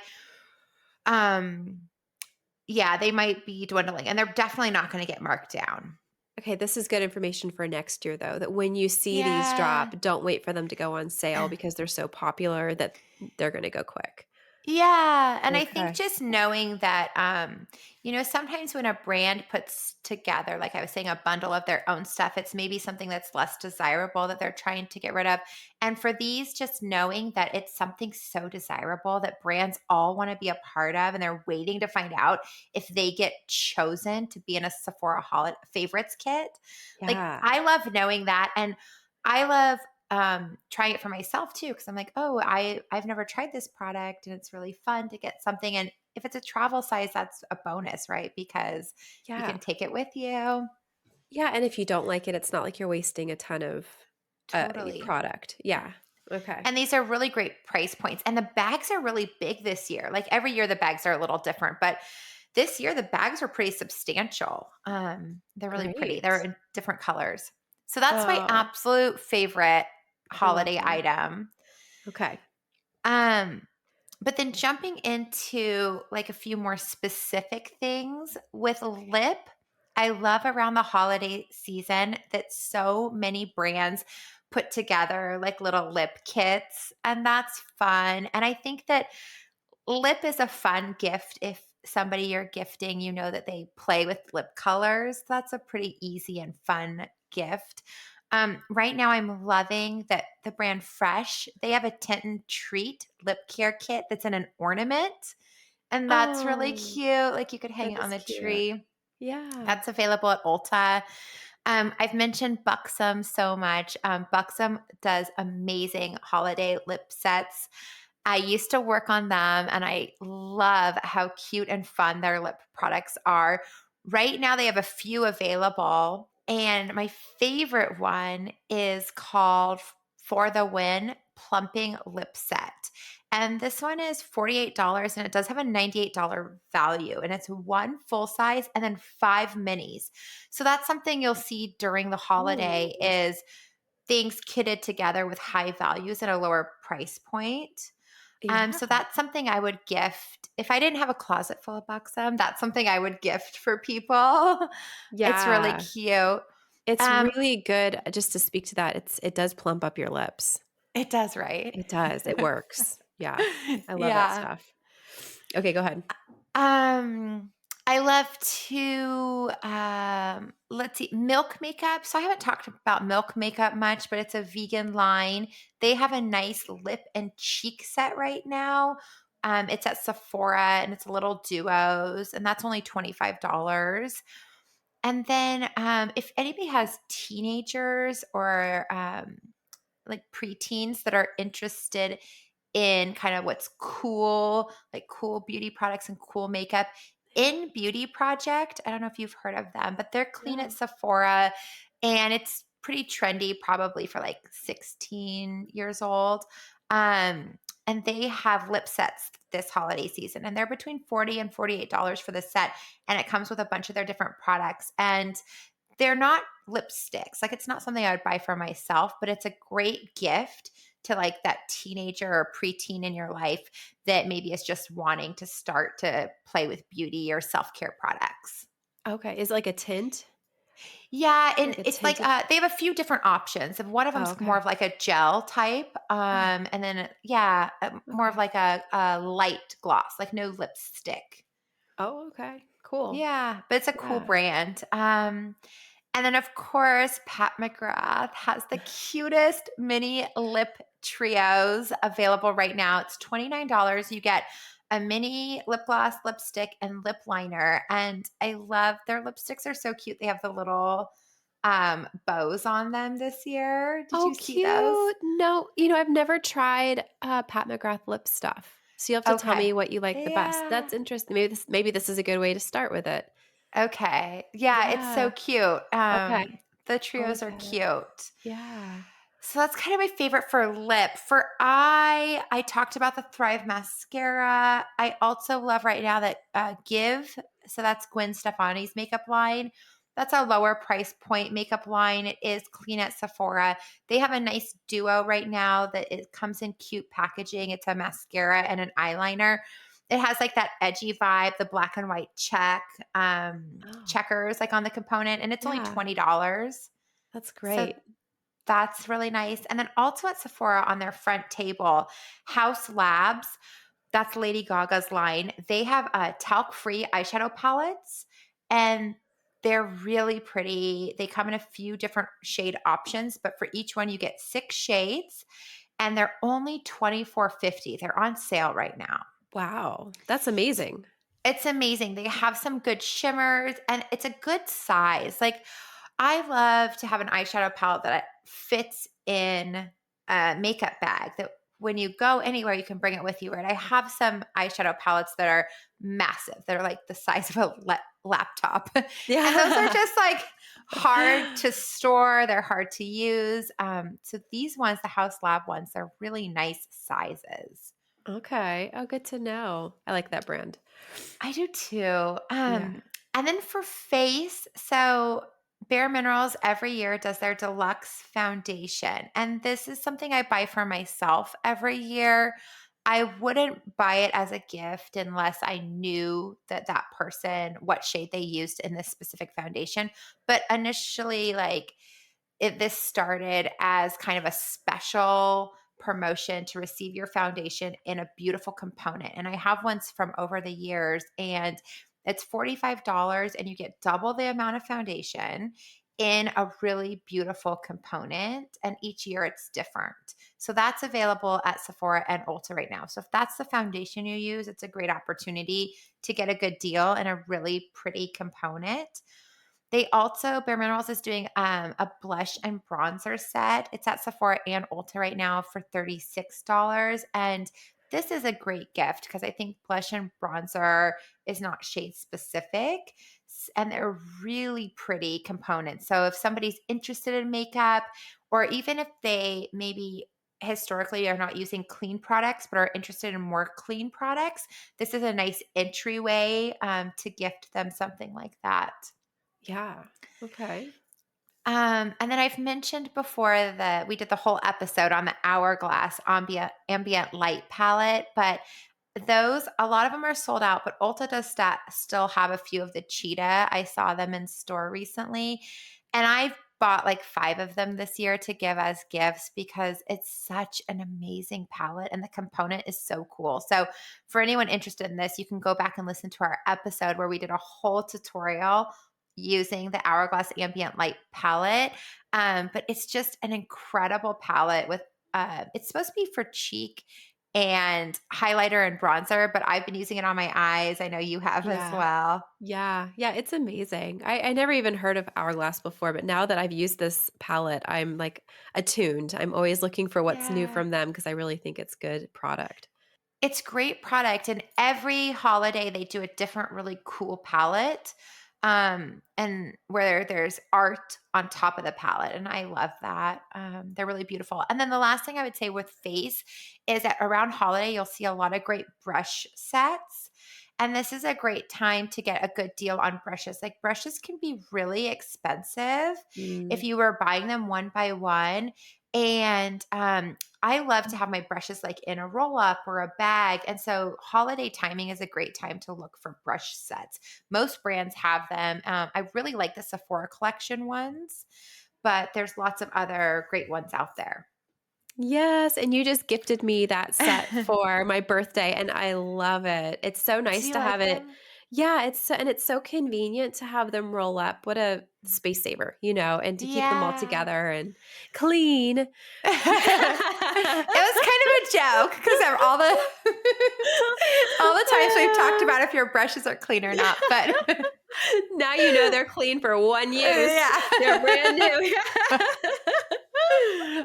um yeah, they might be dwindling and they're definitely not going to get marked down. Okay, this is good information for next year, though, that when you see these Yeah. drop, don't wait for them to go on sale because they're so popular that they're gonna go quick. Yeah, and I think Okay. just knowing that, sometimes when a brand puts together, like I was saying, a bundle of their own stuff, it's maybe something that's less desirable that they're trying to get rid of. And for these, just knowing that it's something so desirable that brands all want to be a part of, and they're waiting to find out if they get chosen to be in a Sephora holiday favorites kit. Like Yeah. I love knowing that, and I love trying it for myself too because I'm like, oh, I've never tried this product and it's really fun to get something. And if it's a travel size, that's a bonus, right? Because you Yeah. can take it with you. Yeah, and if you don't like it, it's not like you're wasting a ton of, Totally. product. Yeah. Okay. And these are really great price points. And the bags are really big this year. Like every year the bags are a little different, but this year the bags are pretty substantial. They're really pretty. They're Great. in different colors. So that's my Oh, absolute favorite I love holiday that. item. Okay. Um, But then jumping into like a few more specific things with lip, I love around the holiday season that so many brands put together like little lip kits, and that's fun. And I think that lip is a fun gift if somebody you're gifting, you know that they play with lip colors. That's a pretty easy and fun gift. Right now, I'm loving that the brand Fresh. They have a tint and treat lip care kit that's in an ornament, and that's really Oh, cute. Like you could hang that it on is the cute. tree. Yeah. That's available at Ulta. I've mentioned Buxom so much. Buxom does amazing holiday lip sets. I used to work on them and I love how cute and fun their lip products are. Right now, they have a few available. And my favorite one is called For the Win Plumping Lip Set. And this one is $48 and it does have a $98 value. And it's one full size and then five minis. So that's something you'll see during the holiday Ooh. is things kitted together with high values at a lower price point. Yeah. So that's something I would gift. If I didn't have a closet full of Buxom, that's something I would gift for people. It's really Yeah. cute. It's Um, really good just to speak to that, it does plump up your lips. it does, right? It does, it works. Yeah. I love that Yeah. stuff. Okay, go ahead. Um, I love to let's see, Milk Makeup. So I haven't talked about Milk Makeup much, but it's a vegan line. They have a nice lip and cheek set right now. It's at Sephora and it's little duos, and that's only $25. And then if anybody has teenagers or like preteens that are interested in kind of what's cool, like cool beauty products and cool makeup. In Beauty Project, I don't know if you've heard of them, but they're clean at No. Sephora and it's pretty trendy, probably for like 16 years old. And they have lip sets this holiday season, and they're between $40 and $48 for the set. And it comes with a bunch of their different products. And they're not lipsticks. Like it's not something I would buy for myself, but it's a great gift to like that teenager or preteen in your life that maybe is just wanting to start to play with beauty or self-care products. Okay, is it like a tint? Yeah, and Like a it's like tinted they have a few different options. And one of Oh, them's more okay. of like a gel type, Oh, and then yeah, more of okay. like a light gloss, like no lipstick. Oh, okay. Cool. Yeah, but it's a cool Yeah. brand. And then, of course, Pat McGrath has the cutest mini lip trios available right now. It's $29. You get a mini lip gloss, lipstick, and lip liner. And I love their lipsticks are so cute. They have the little bows on them this year. Did Oh, you see those? cute. No, I've never tried Pat McGrath lip stuff. So you'll have to tell Okay. me what you like the best. Yeah. That's interesting. Maybe this is a good way to start with it. Okay. Yeah, it's so Yeah. cute. Okay. The I'll trios look are at it. cute. Yeah. So that's kind of my favorite for lip. For eye, I talked about the Thrive mascara. I also love right now that Give, so that's Gwen Stefani's makeup line. That's a lower price point makeup line. It is clean at Sephora. They have a nice duo right now that it comes in cute packaging. It's a mascara and an eyeliner. It has like that edgy vibe, the black and white Oh, checkers like on the component, and it's only yeah. $20. That's So great. that's really nice. And then also at Sephora on their front table, House Labs, that's Lady Gaga's line. They have talc-free eyeshadow palettes and they're really pretty. They come in a few different shade options, but for each one you get 6 shades and they're only $24.50. They're on sale right now. Wow. That's amazing. It's amazing. They have some good shimmers and it's a good size. Like I love to have an eyeshadow palette that fits in a makeup bag that when you go anywhere, you can bring it with you. Right. I have some eyeshadow palettes that are massive. They're like the size of a laptop. And those are Yeah. just like hard to store. They're hard to use. So these ones, the House Lab ones, they're really nice sizes. Okay. Oh, good to know. I like that brand. I do too. Yeah. And then for face, so Bare Minerals every year does their deluxe foundation. And this is something I buy for myself every year. I wouldn't buy it as a gift unless I knew that that person, what shade they used in this specific foundation. But initially, like this started as kind of a special promotion to receive your foundation in a beautiful component. And I have ones from over the years, and it's $45 and you get double the amount of foundation in a really beautiful component. And each year it's different. So that's available at Sephora and Ulta right now. So if that's the foundation you use, it's a great opportunity to get a good deal and a really pretty component. They also, Bare Minerals is doing a blush and bronzer set. It's at Sephora and Ulta right now for $36. And this is a great gift because I think blush and bronzer is not shade specific and they're really pretty components. So if somebody's interested in makeup, or even if they maybe historically are not using clean products but are interested in more clean products, this is a nice entryway to gift them something like that. Yeah. Okay. And then I've mentioned before that we did the whole episode on the Hourglass ambient light palette, but those a lot of them are sold out. But Ulta does still have a few of the cheetah. I saw them in store recently, and I've bought like 5 of them this year to give as gifts because it's such an amazing palette and the component is so cool. So for anyone interested in this, you can go back and listen to our episode where we did a whole tutorial using the Hourglass Ambient Light palette. But it's just an incredible palette with it's supposed to be for cheek and highlighter and bronzer, but I've been using it on my eyes. I know you have as Yeah. well. Yeah. Yeah. It's amazing. I never even heard of Hourglass before, but now that I've used this palette, I'm like attuned. I'm always looking for what's new Yeah. from them because I really think it's good product. It's great product, and every holiday they do a different really cool palette, and where there's art on top of the palette, and I love that. They're really beautiful. And then the last thing I would say with face is that around holiday, you'll see a lot of great brush sets, and this is a great time to get a good deal on brushes. Like, brushes can be really expensive if Mm. you were buying them one by one, and, I love to have my brushes like in a roll up or a bag. And so holiday timing is a great time to look for brush sets. Most brands have them. I really like the Sephora collection ones, but there's lots of other great ones out there. Yes, and you just gifted me that set for my birthday, and I love it. It's so Do nice you to have like it. them? Yeah, it's so convenient to have them roll up. What a space saver, and to keep them all Yeah. together and clean. It was kind of a joke because of all the all the times we've talked about if your brushes are clean or not, but Now you know they're clean for one use. Yeah. They're brand new. But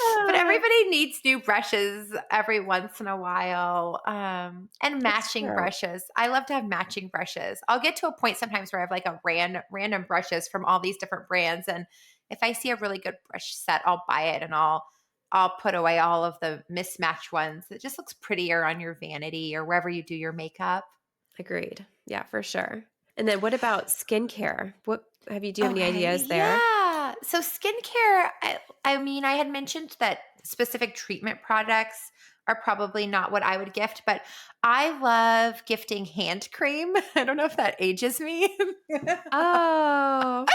Ah, everybody needs new brushes every once in a while, and that's matching true. brushes. I love to have matching brushes. I'll get to a point sometimes where I have like a random brushes from all these different brands, and if I see a really good brush set, I'll buy it and I'll put away all of the mismatched ones. It just looks prettier on your vanity or wherever you do your makeup. Agreed. Yeah, for sure. And then what about skincare? Do you have any Okay, ideas there? yeah. So skincare, I mean, I had mentioned that specific treatment products are probably not what I would gift, but I love gifting hand cream. I don't know if that ages me. Oh,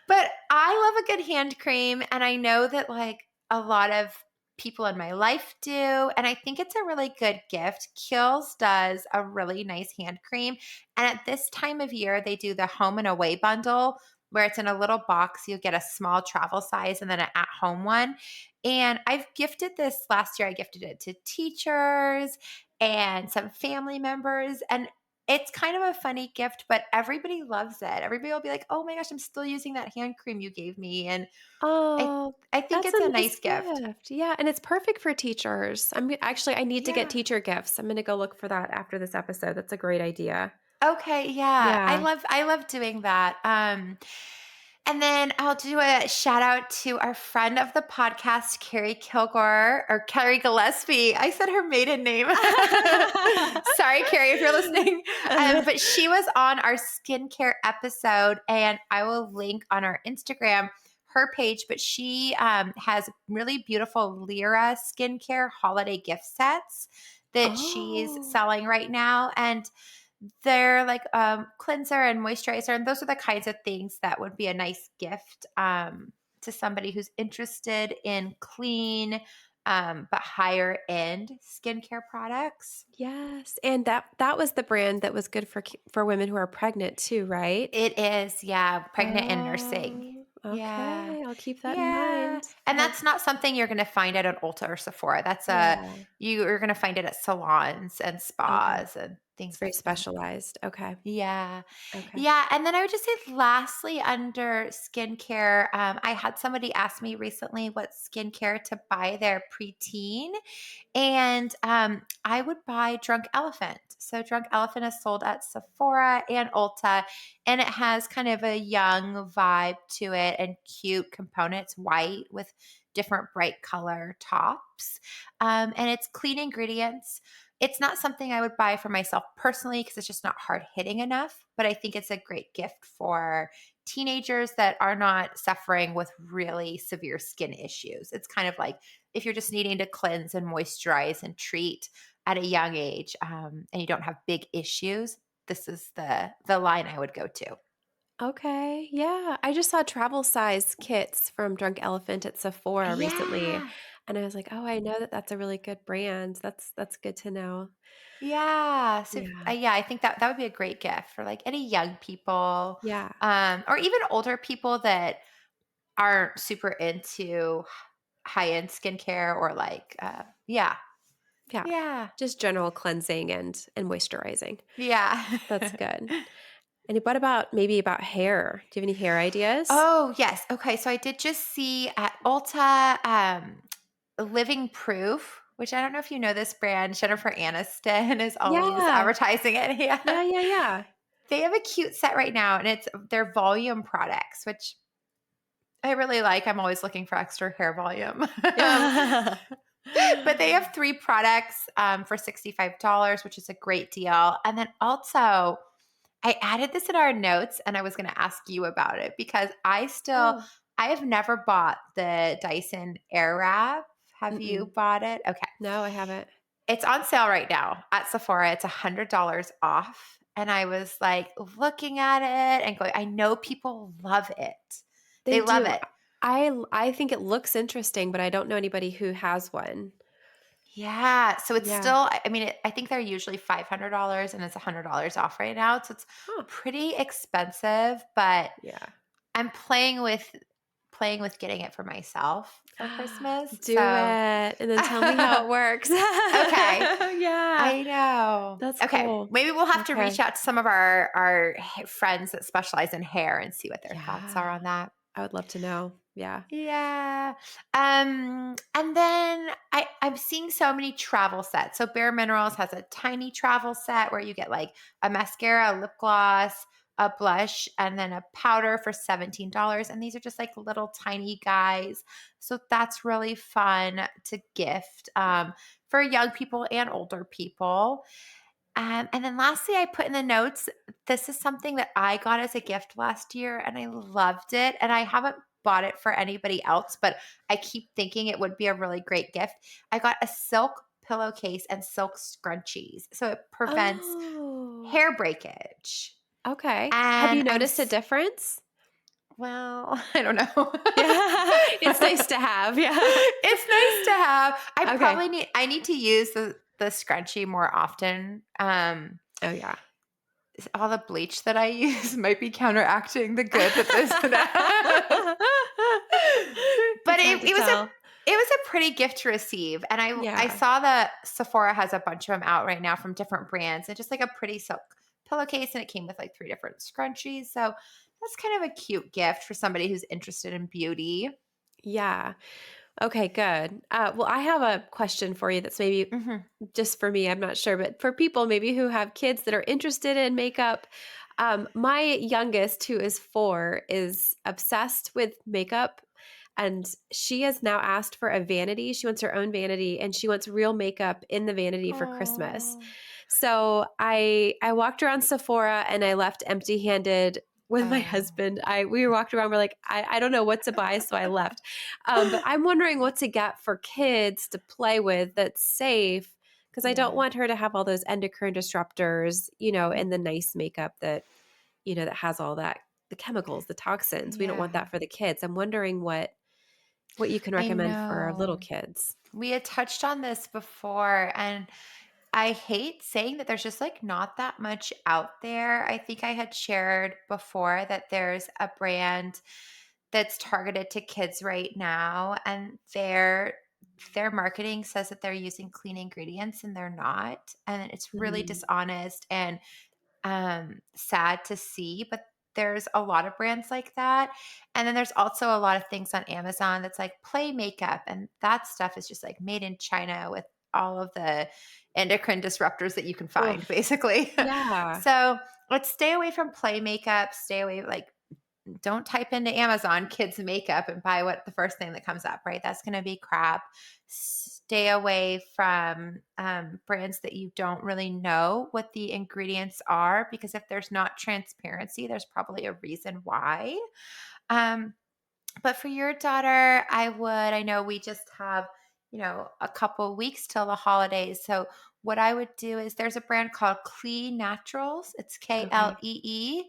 But I love a good hand cream, and I know that like a lot of people in my life do, and I think it's a really good gift. Kiehl's does a really nice hand cream, and at this time of year, they do the home and away bundle where it's in a little box. You get a small travel size and then an at home one. And I've gifted this last year. I gifted it to teachers and some family members, and it's kind of a funny gift, but everybody loves it. Everybody will be like, "Oh my gosh, I'm still using that hand cream you gave me." And I oh, I think that's it's a a nice nice gift. gift. Yeah, and it's perfect for teachers. I need to get Yeah. teacher gifts. I'm going to go look for that after this episode. That's a great idea. Okay, yeah. I Yeah. love I love doing that. And then I'll do a shout out to our friend of the podcast, Carrie Kilgore or Carrie Gillespie. I said her maiden name. Sorry, Carrie, if you're listening. But she was on our skincare episode, and I will link on our Instagram her page. But she has really beautiful Lyra skincare holiday gift sets that she's Oh, selling right now. And they're like cleanser and moisturizer, and those are the kinds of things that would be a nice gift to somebody who's interested in clean but higher end skincare products. yes. And that was the brand that was good for women who are pregnant too, right? It is, yeah, pregnant and nursing. Oh, Yeah. okay. I'll keep that in Yeah. mind. And I that's not something you're going to find at an Ulta or Sephora. Yeah. You're going to find it at salons and Okay. spas and It's things very like that. specialized. Okay. Yeah. Okay. Yeah. And then I would just say, lastly, under skincare, I had somebody ask me recently what skincare to buy their preteen. And I would buy Drunk Elephant. So, Drunk Elephant is sold at Sephora and Ulta, and it has kind of a young vibe to it and cute components, white with different bright color tops. And it's clean ingredients. It's not something I would buy for myself personally because it's just not hard hitting enough, but I think it's a great gift for teenagers that are not suffering with really severe skin issues. It's kind of like if you're just needing to cleanse and moisturize and treat at a young age, and you don't have big issues, this is the line I would go to. Okay. Yeah. I just saw travel size kits from Drunk Elephant at Sephora recently, Yeah. and I was like, "Oh, I know that that's a really good brand. That's good to know." Yeah. So Yeah. yeah, I think that would be a great gift for like any young people, Yeah. or even older people that aren't super into high end skincare or like, yeah, Yeah. yeah, Just general cleansing and moisturizing. yeah. That's good. And what about maybe about hair? Do you have any hair ideas? Oh, yes. Okay. So I did just see at Ulta, Living Proof, which I don't know if you know this brand. Jennifer Aniston is always Yeah. advertising it. Yeah. Yeah, yeah, yeah. They have a cute set right now, and it's their volume products, which I really like. I'm always looking for extra hair volume. Yeah. But they have three products for $65, which is a great deal. And then also, I added this in our notes and I was going to ask you about it because Oh, I have never bought the Dyson Airwrap. Have you mm-mm. bought it? Okay. No, I haven't. It's on sale right now at Sephora. It's $100 off. And I was like looking at it and going, I know people love it. They They love do. it. I think it looks interesting, but I don't know anybody who has one. Yeah. So it's Yeah. still, I mean, I think they're usually $500 and it's $100 off right now. So it's Huh. pretty expensive, but Yeah. I'm playing with getting it for myself for Christmas. Do So it, and then tell me how it works. okay. Yeah, I know. that's Okay, cool. maybe we'll have to reach Okay. out to some of our friends that specialize in hair and see what their thoughts are Yeah, on that. I would love to know. Yeah. Yeah. And then I'm seeing so many travel sets. So Bare Minerals has a tiny travel set where you get like a mascara, a lip gloss, a blush, and then a powder for $17. And these are just like little tiny guys. So that's really fun to gift for young people and older people. And then lastly, I put in the notes, this is something that I got as a gift last year and I loved it. And I haven't bought it for anybody else, but I keep thinking it would be a really great gift. I got a silk pillowcase and silk scrunchies. So it prevents Oh, hair breakage. okay. Have And you noticed a difference? well, I don't know. Yeah, it's nice to have. Yeah. It's nice to have. Okay. I need to use the scrunchie more often. Oh, yeah. All the bleach that I use might be counteracting the good that this but It's hard to it was tell. a pretty gift to receive, and I Yeah. saw that Sephora has a bunch of them out right now from different brands, and just like a pretty silk pillowcase, and it came with like 3 different scrunchies, so that's kind of a cute gift for somebody who's interested in beauty. Yeah. Okay, good. Well, I have a question for you that's maybe Mhm. just for me, I'm not sure, but for people maybe who have kids that are interested in makeup. My youngest, who is 4, is obsessed with makeup. And she has now asked for a vanity. She wants her own vanity and she wants real makeup in the vanity for Christmas. Oh. So I walked around Sephora and I left empty-handed with my Oh. husband. We walked around, we're like, I don't know what to buy, so I left. But I'm wondering what to get for kids to play with that's safe because I don't Yeah. want her to have all those endocrine disruptors, and the nice makeup that, that has all that, the chemicals, the toxins. We don't want Yeah. that for the kids. I'm wondering what you can I recommend for little know. kids. We had touched on this before, and I hate saying that there's just like not that much out there. I think I had shared before that there's a brand that's targeted to kids right now, and their marketing says that they're using clean ingredients and they're not. And it's really Mm. dishonest and sad to see, but there's a lot of brands like that. And then there's also a lot of things on Amazon that's like play makeup, and that stuff is just like made in China with all of the endocrine disruptors that you can Ugh. find, basically. Yeah. So let's stay away from play makeup, stay away, like, don't type into Amazon kids makeup and buy what the first thing that comes up, right? That's going to be crap. Stay away from brands that you don't really know what the ingredients are, because if there's not transparency, there's probably a reason why. Um, but for your daughter, I know we just have, a couple weeks till the holidays. So what I would do is there's a brand called Clee Naturals. It's Okay. Klee.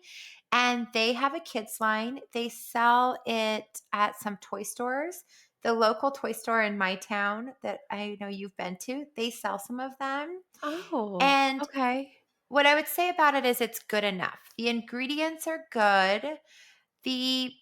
And they have a kids line. They sell it at some toy stores. The local toy store in my town that I know you've been to, they sell some of them. Oh, And okay. what I would say about it is it's good enough. The ingredients are good. The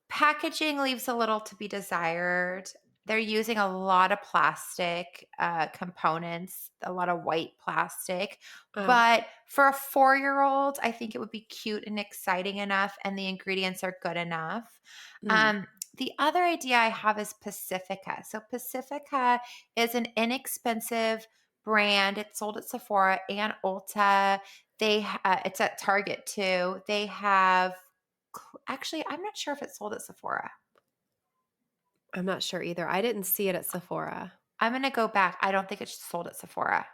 packaging leaves a little to be desired. They're using a lot of plastic components, a lot of white plastic. Oh. But for a 4-year-old, I think it would be cute and exciting enough, and the ingredients are good enough. Mm. The other idea I have is Pacifica. So, Pacifica is an inexpensive brand. It's sold at Sephora and Ulta. It's at Target too. They have actually, I'm not sure if it's sold at Sephora. I'm not sure either. I didn't see it at Sephora. I'm gonna go back. I don't think it's sold at Sephora.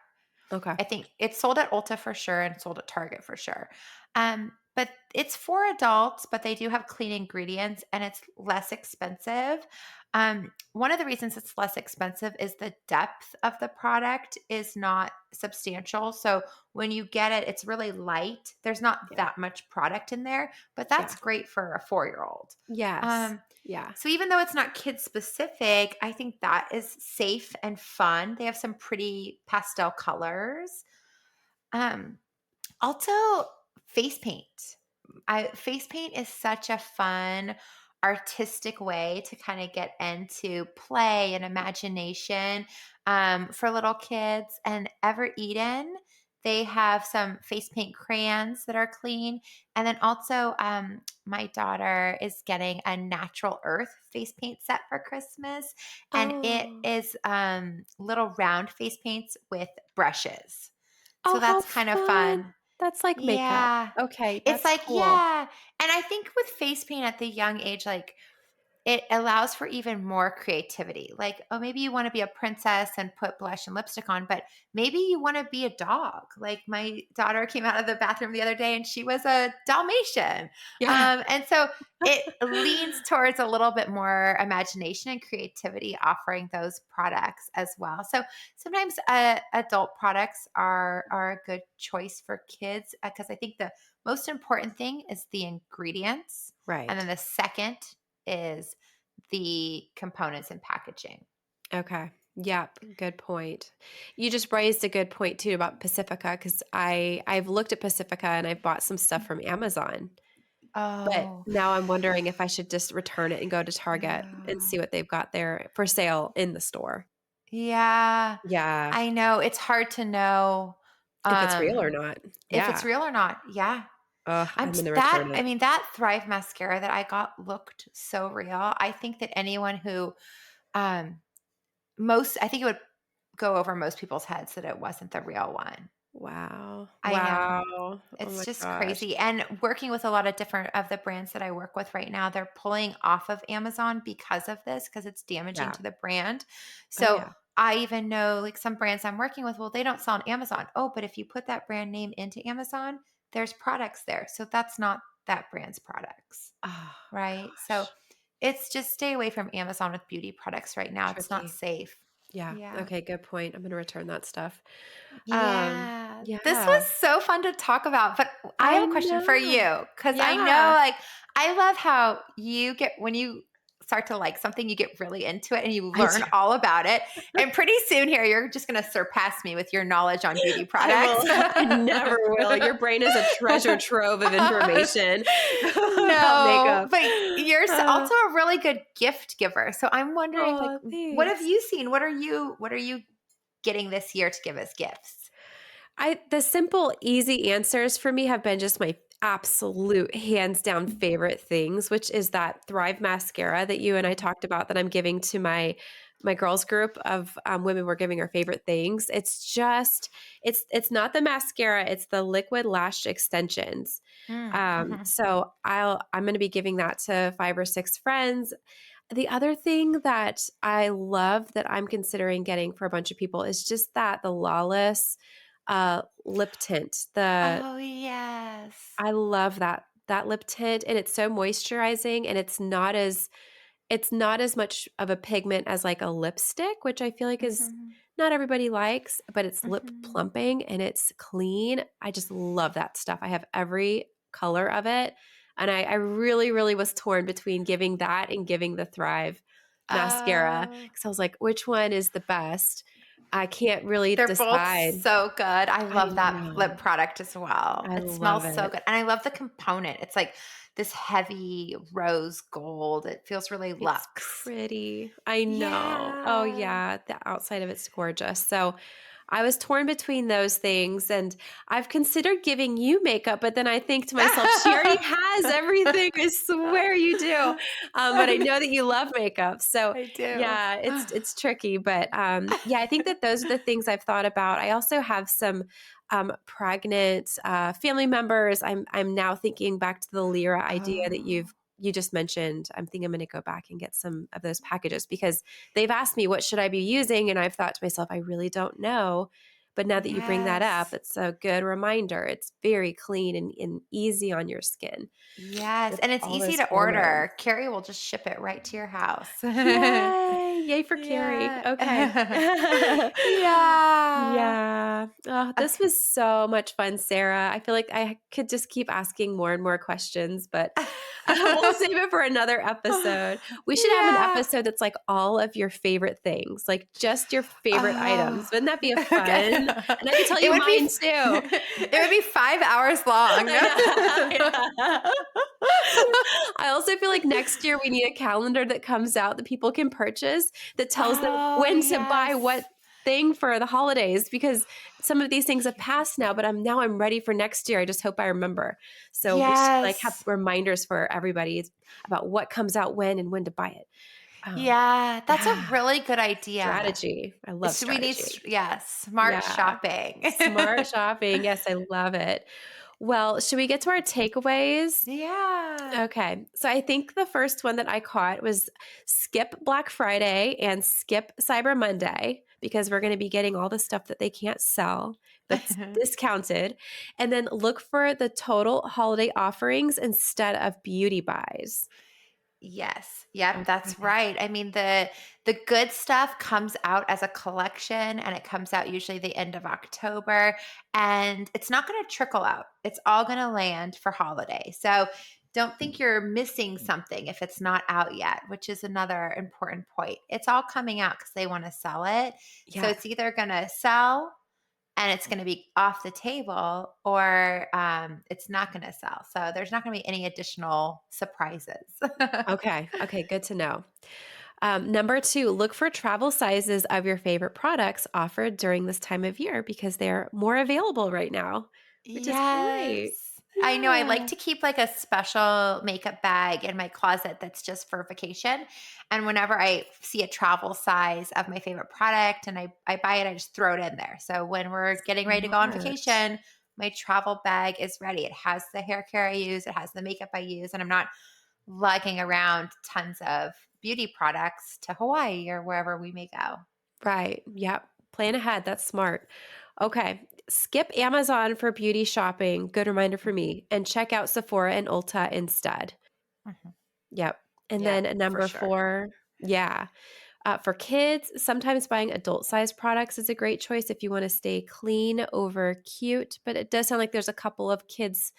Okay. I think it's sold at Ulta for sure and sold at Target for sure. But it's for adults, but they do have clean ingredients and it's less expensive. One of the reasons it's less expensive is the depth of the product is not substantial. So when you get it, it's really light. There's not Yeah. that much product in there, but Yeah. that's great for a 4-year-old. Yes. Um, Yeah. so even though it's not kid specific, I think that is safe and fun. They have some pretty pastel colors. Um, Also face paint. I Face paint is such a fun artistic way to kind of get into play and imagination for little kids. And Ever Eden, they have some face paint crayons that are clean. And then also, my daughter is getting a natural earth face paint set for Christmas. And it Oh. is little round face paints with brushes. Oh, So how that's kind of fun. fun. That's like makeup. Yeah. Okay, It's that's like, cool. yeah. And I think with face paint at the young age, like it allows for even more creativity. Like, oh, maybe you want to be a princess and put blush and lipstick on, but maybe you want to be a dog. Like my daughter came out of the bathroom the other day and she was a Dalmatian. Yeah. And so it leans towards a little bit more imagination and creativity, offering those products as well. So sometimes adult products are a good choice for kids because I think the most important thing is the ingredients. And then Right. the second is the components and packaging. Okay. Yep. Good point. You just raised a good point too about Pacifica because I've looked at Pacifica and I've bought some stuff from Amazon, but Oh, now I'm wondering if I should just return it and go to Target and yeah. see what they've got there for sale in the store. Yeah, Yeah. I know. It's hard to know If it's real or um, not. if it's Yeah. real or not. Yeah. Oh, I'm gonna That return I it. mean, that Thrive mascara that I got looked so real. I think that anyone who um I think it would go over most people's heads that it wasn't the real one. Wow. I know. Wow. Oh It's my just gosh. crazy. And working with a lot of different of the brands that I work with right now, they're pulling off of Amazon because of this, because it's damaging Yeah. to the brand. Oh So yeah. I even know like some brands I'm working with, well, they don't sell on Amazon. Oh, but if you put that brand name into Amazon, there's products there. So that's not that brand's products. Oh Right. So gosh. it's just stay away from Amazon with beauty products right now. It's not Tricky. safe. Yeah. Yeah. Okay, good point. I'm gonna return that stuff. Yeah. This Yeah. was so fun to talk about, but I have I a question for know. you because I know, Yeah. like, I love how you get when you start to like something, you get really into it and you I do. learn all about it. And pretty soon here, you're just going to surpass me with your knowledge on beauty I products. will. I never will. Your brain is a treasure trove of information about No, makeup. but you're Uh, also a really good gift giver. So I'm wondering, like, oh, what have thanks. you seen? What are you getting this year to give as gifts? The simple, easy answers for me have been just my absolute hands down favorite things, which is that Thrive mascara that you and I talked about that I'm giving to my girls group of women. We're giving our favorite things. It's not the mascara, it's the liquid lash extensions. Mm, mhm. So I'm going to be giving that to 5 or 6 friends. The other thing that I love that I'm considering getting for a bunch of people is just that the Lawless lip tint. Oh, yes. I love that lip tint, and it's so moisturizing, and it's not as much of a pigment as like a lipstick, which I feel like is Mhm, not everybody likes, but it's lip mhm. plumping and it's clean. I just love that stuff. I have every color of it. And I really, really was torn between giving that and giving the Thrive mascara Oh, because I was like, which one is the best? I can't really they're both decide. so good. I I love that know. lip product as well. I It love smells so it. good, and I love the component. It's like this heavy rose gold. It feels really It's luxe. pretty. I know. Oh, Yeah. yeah. The outside of it's gorgeous. So I was torn between those things and I've considered giving you makeup, but then I think to myself, she already has everything. I swear you do. But I know that you love makeup. So I do. yeah, it's tricky. But yeah, I think that those are the things I've thought about. I also have some pregnant family members. I'm now thinking back to the Lyra idea that Oh, you just mentioned. I'm thinking I'm going to go back and get some of those packages because they've asked me what should I be using, and I've thought to myself, I really don't know. But now that you bring that up, yes. it's a good reminder. It's very clean and easy on your skin Yes, with and it's all easy those to hormones. order. Carrie will just ship it right to your house. Yay! Yay for Carrie. Yeah. Okay. Yeah. Yeah. Oh, this Okay. was so much fun, Sarah. I feel like I could just keep asking more and more questions, but we'll save it for another episode. We should have an Yeah. episode that's like all of your favorite things, like just your favorite items. Oh, Wouldn't that be a okay. fun? And I can tell It you would be mine too. it would be 5 hours long. I know. I also feel like next year we need a calendar that comes out that people can purchase that tells them Oh, when to buy yes. what thing for the holidays because some of these things have passed now, but I'm ready for next year. I just hope I remember. So we should like have Yes. reminders for everybody about what comes out when and when to buy it. Um, Yeah, that's a yeah, really good idea. strategy. I love So we need, strategy. smart Yeah. shopping. Smart shopping. Yes, I love it. Well, should we get to our takeaways? Yeah. Okay. So I think the first one that I caught was skip Black Friday and skip Cyber Monday because we're going to be getting all the stuff that they can't sell, but it's discounted. And then look for the total holiday offerings instead of beauty buys. Yes. Yep, that's Okay. right. I mean, the good stuff comes out as a collection and it comes out usually the end of October and it's not going to trickle out. It's all going to land for holiday. So don't think you're missing something if it's not out yet, which is another important point. It's all coming out because they want to sell it. So Yeah. it's either going to sell and it's going to be off the table or it's not going to sell. So there's not going to be any additional surprises. Okay. Okay. Good to know. Number two, look for travel sizes of your favorite products offered during this time of year because they're more available right now, which is great. Yes. I know I like Yeah. to keep like a special makeup bag in my closet that's just for vacation. And whenever I see a travel size of my favorite product and I buy it, I just throw it in there. So when we're getting ready to go on Smart. vacation, my travel bag is ready. It has the hair care I use, it has the makeup I use, and I'm not lugging around tons of beauty products to Hawaii or wherever we may go. Right. Yep. Plan ahead. That's smart. Okay. Skip Amazon for beauty shopping. Good reminder for me. And check out Sephora and Ulta instead. Mhm. Yep. And Yeah, then for number sure. four, yeah. For kids, sometimes buying adult size products is a great choice if you want to stay clean over cute. But it does sound like there's a couple of kids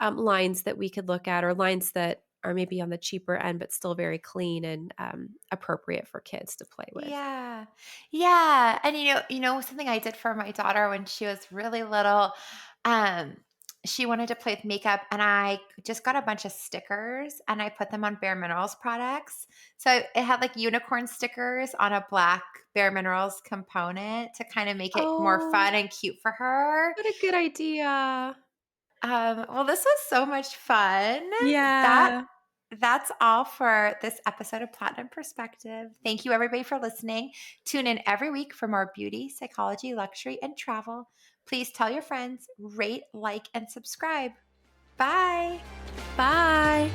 lines that we could look at, or lines that are maybe on the cheaper end, but still very clean and appropriate for kids to play with. Yeah. Yeah, and something I did for my daughter when she was really little, um, she wanted to play with makeup and I just got a bunch of stickers and I put them on Bare Minerals products. So it had like unicorn stickers on a black Bare Minerals component to kind of make it more Oh, fun and cute for her. what a good idea. Well, this was so much fun. That Yeah. that's all for this episode of Platinum Perspective. Thank you, everybody, for listening. Tune in every week for more beauty, psychology, luxury, and travel. Please tell your friends, rate, like, and subscribe. Bye. Bye.